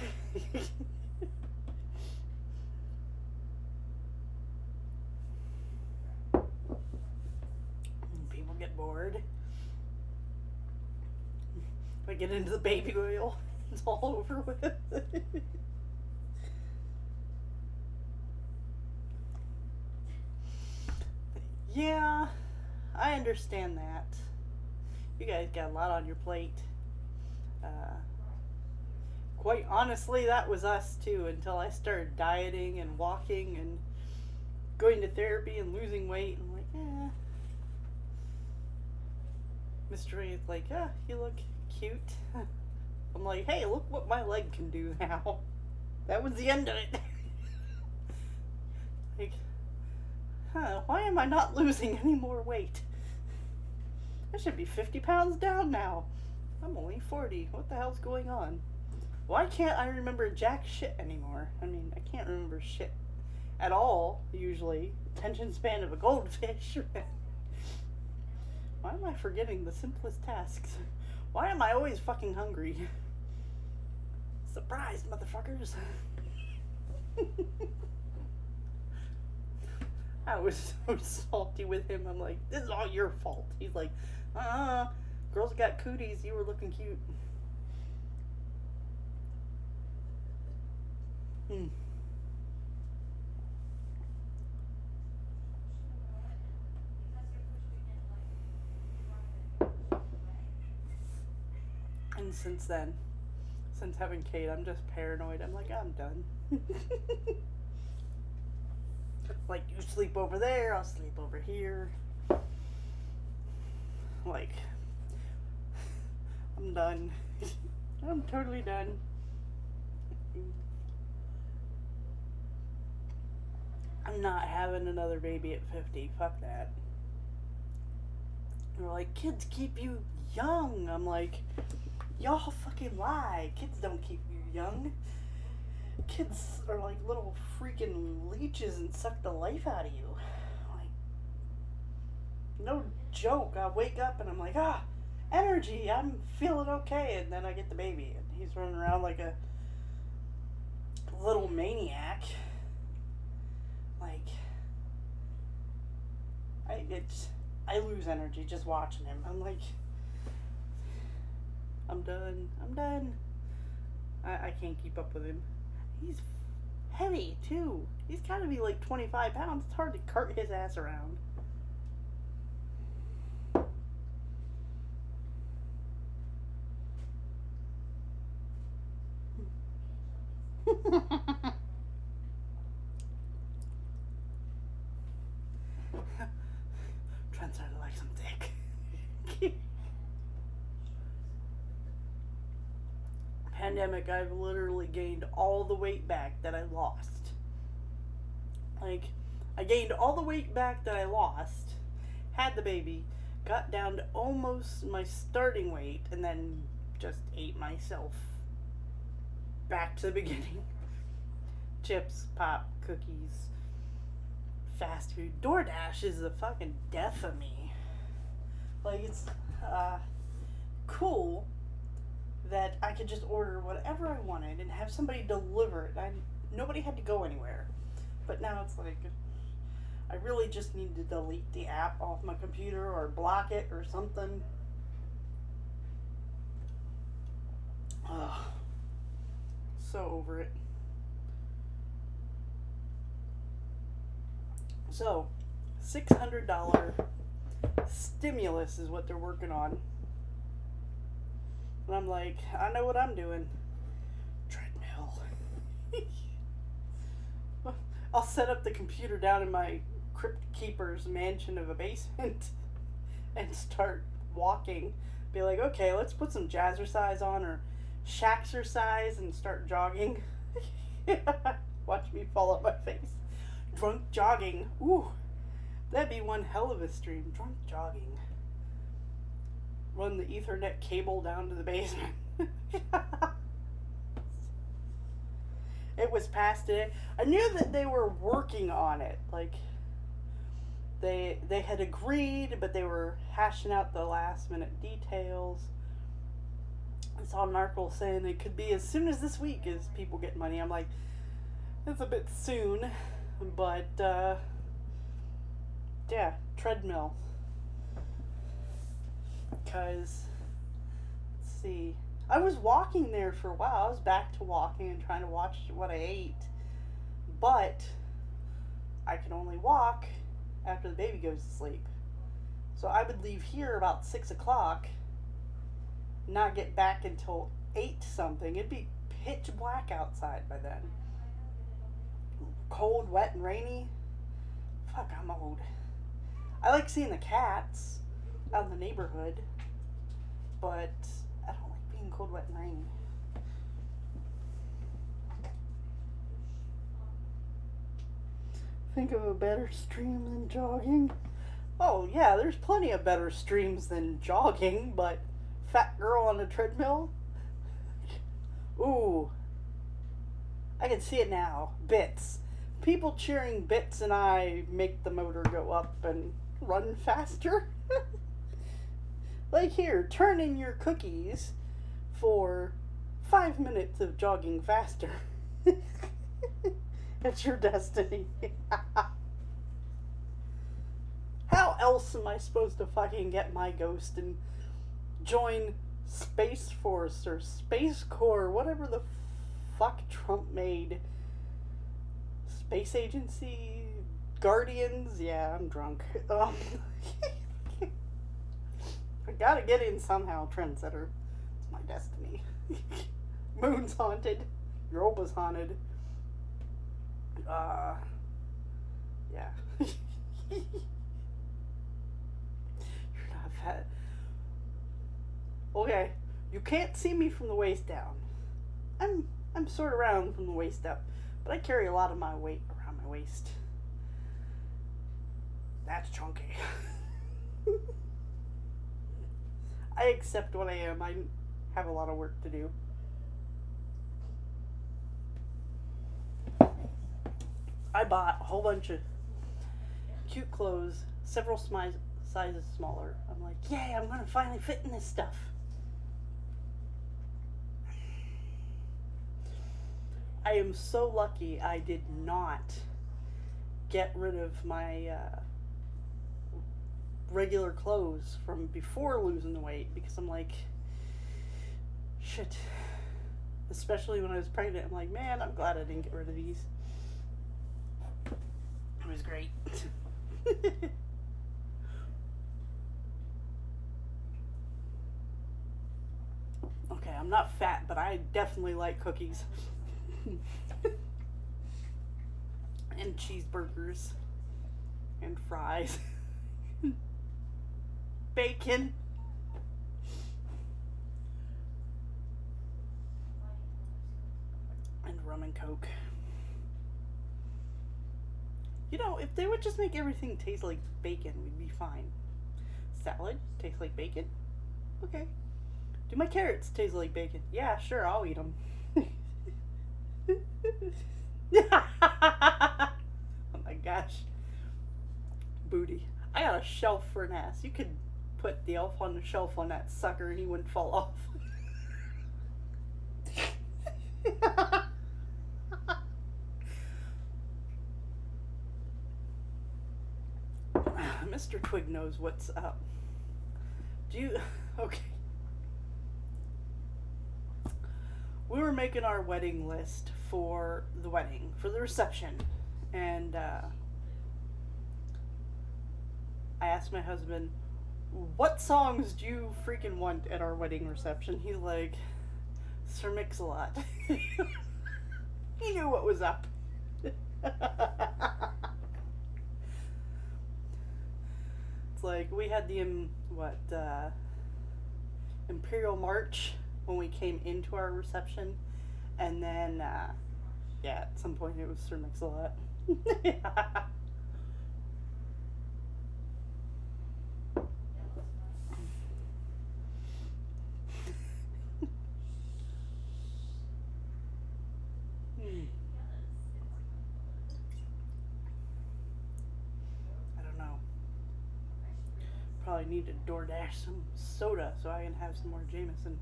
Speaker 1: People get bored. If I get into the baby oil, it's all over with. Yeah, I understand that. You guys got a lot on your plate. Quite honestly, that was us too, until I started dieting and walking and going to therapy and losing weight. I'm like, Mr. Ray is like, you look cute. I'm like, hey, look what my leg can do now. That was the end of it. Like, why am I not losing any more weight? I should be 50 pounds down now. I'm only 40. What the hell's going on? Why can't I remember jack shit anymore? I mean, I can't remember shit at all, usually. Attention span of a goldfish. Why am I forgetting the simplest tasks? Why am I always fucking hungry? Surprise, motherfuckers. I was so salty with him. I'm like, this is all your fault. He's like, girls got cooties. You were looking cute. And since then, since having Kate, I'm just paranoid. I'm like, I'm done. Like, you sleep over there, I'll sleep over here. Like, I'm done. I'm totally done. I'm not having another baby at 50. Fuck that. They're like, kids keep you young. I'm like, y'all fucking lie. Kids don't keep you young. Kids are like little freaking leeches and suck the life out of you. Like, no joke. I wake up and I'm like, energy. I'm feeling okay. And then I get the baby and he's running around like a little maniac. Like, I lose energy just watching him. I'm like, I'm done. I can't keep up with him. He's heavy too. He's got to be like 25 pounds. It's hard to cart his ass around. Trendsetter likes some dick. Pandemic, I've literally gained all the weight back that I lost. Like, I gained all the weight back that I lost, had the baby, got down to almost my starting weight, and then just ate myself back to the beginning. Chips, pop, cookies, fast food. DoorDash is the fucking death of me. Like, it's cool that I could just order whatever I wanted and have somebody deliver it. Nobody had to go anywhere. But now it's like, I really just need to delete the app off my computer or block it or something. So over it. So, $600 stimulus is what they're working on. And I'm like, I know what I'm doing. Treadmill. I'll set up the computer down in my Crypt Keeper's mansion of a basement and start walking. Be like, okay, let's put some jazzercise on or shaxercise and start jogging. Watch me fall on my face. Drunk jogging. Ooh, that'd be one hell of a stream. Drunk jogging. Run the Ethernet cable down to the basement. It was past today. I knew that they were working on it. Like, they had agreed, but they were hashing out the last minute details. I saw an article saying it could be as soon as this week as people get money. I'm like, it's a bit soon, but yeah, treadmill. Because, let's see, I was walking there for a while. I was back to walking and trying to watch what I ate. But I can only walk after the baby goes to sleep. So I would leave here about 6 o'clock, not get back until 8 something. It'd be pitch black outside by then. Cold, wet, and rainy. Fuck, I'm old. I like seeing the cats out in the neighborhood, but I don't like being cold, wet, and rainy. Think of a better stream than jogging. Oh yeah, there's plenty of better streams than jogging, but fat girl on a treadmill? Ooh. I can see it now. Bits. People cheering Bits and I make the motor go up and run faster. Like, here, turn in your cookies for 5 minutes of jogging faster. It's your destiny. How else am I supposed to fucking get my ghost and join Space Force or Space Corps, whatever the fuck Trump made? Space Agency? Guardians? Yeah, I'm drunk. I gotta get in somehow, Trendsetter. It's my destiny. Moon's haunted. Europa's haunted. Yeah. You're not fat. Okay, you can't see me from the waist down. I'm sort of round from the waist up, but I carry a lot of my weight around my waist. That's chunky. I accept what I am. I have a lot of work to do. I bought a whole bunch of cute clothes, several sizes smaller. I'm like, yay, I'm going to finally fit in this stuff. I am so lucky I did not get rid of my regular clothes from before losing the weight, because I'm like, shit. Especially when I was pregnant, I'm like, man, I'm glad I didn't get rid of these. It was great. Okay, I'm not fat, but I definitely like cookies. And cheeseburgers. And fries. Bacon. And rum and Coke. You know, if they would just make everything taste like bacon, we'd be fine. Salad tastes like bacon? Okay. Do my carrots taste like bacon? Yeah, sure, I'll eat them. Oh my gosh. Booty. I got a shelf for an ass. You could put the elf on the shelf on that sucker and he wouldn't fall off. Mr. Twig knows what's up. Do you... Okay. We were making our wedding list for the wedding, for the reception. And I asked my husband, what songs do you freaking want at our wedding reception? He's like, Sir Mix-a-Lot. He knew what was up. It's like we had the Imperial March when we came into our reception, and then yeah, at some point it was Sir Mix-a-Lot. I don't know. Probably need to DoorDash some soda so I can have some more Jameson.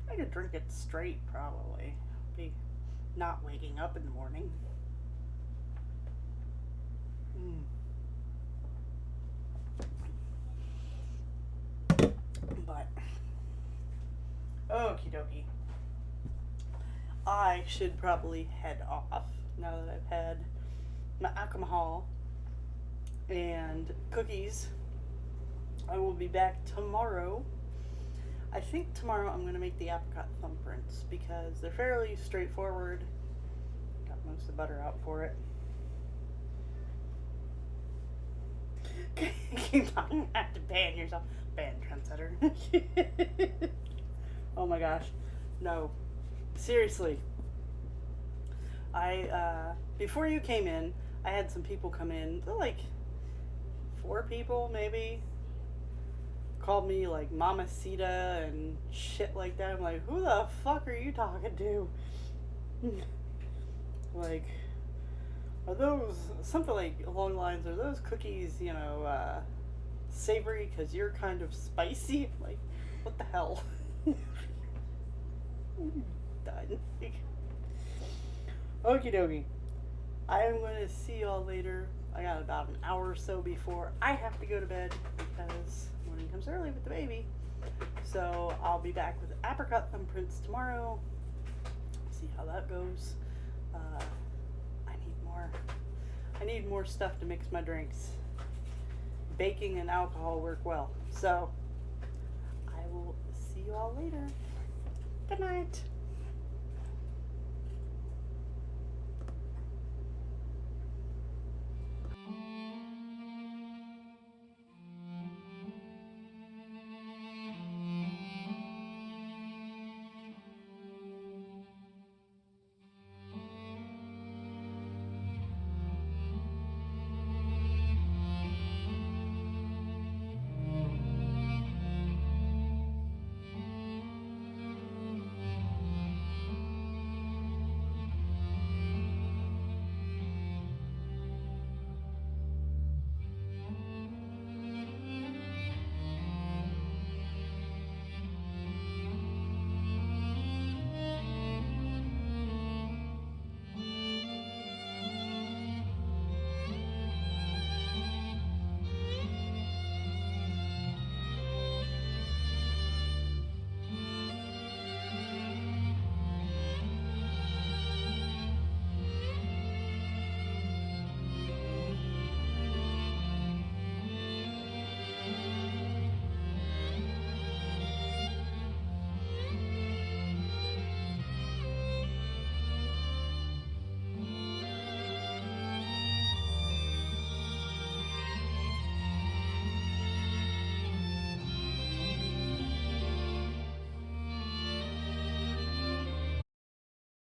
Speaker 1: I could drink it straight, probably. Be not waking up in the morning. But, okie dokie. I should probably head off now that I've had my alcohol and cookies. I will be back tomorrow. I think tomorrow I'm going to make the apricot thumbprints because they're fairly straightforward. Got most of the butter out for it. Keep on, have to ban yourself. Ban trendsetter. Oh my gosh. No. Seriously. Before you came in, I had some people come in. They're like 4 people maybe. Called me like Mamacita and shit like that. I'm like, who the fuck are you talking to? Like, are those, something like along the lines, are those cookies, you know, savory because you're kind of spicy? Like, what the hell? Done. Okie dokie. I am going to see y'all later. I got about an hour or so before I have to go to bed because morning comes early with the baby. So I'll be back with apricot thumbprints tomorrow. See how that goes. I need more stuff to mix my drinks. Baking and alcohol work well. So I will see you all later. Good night.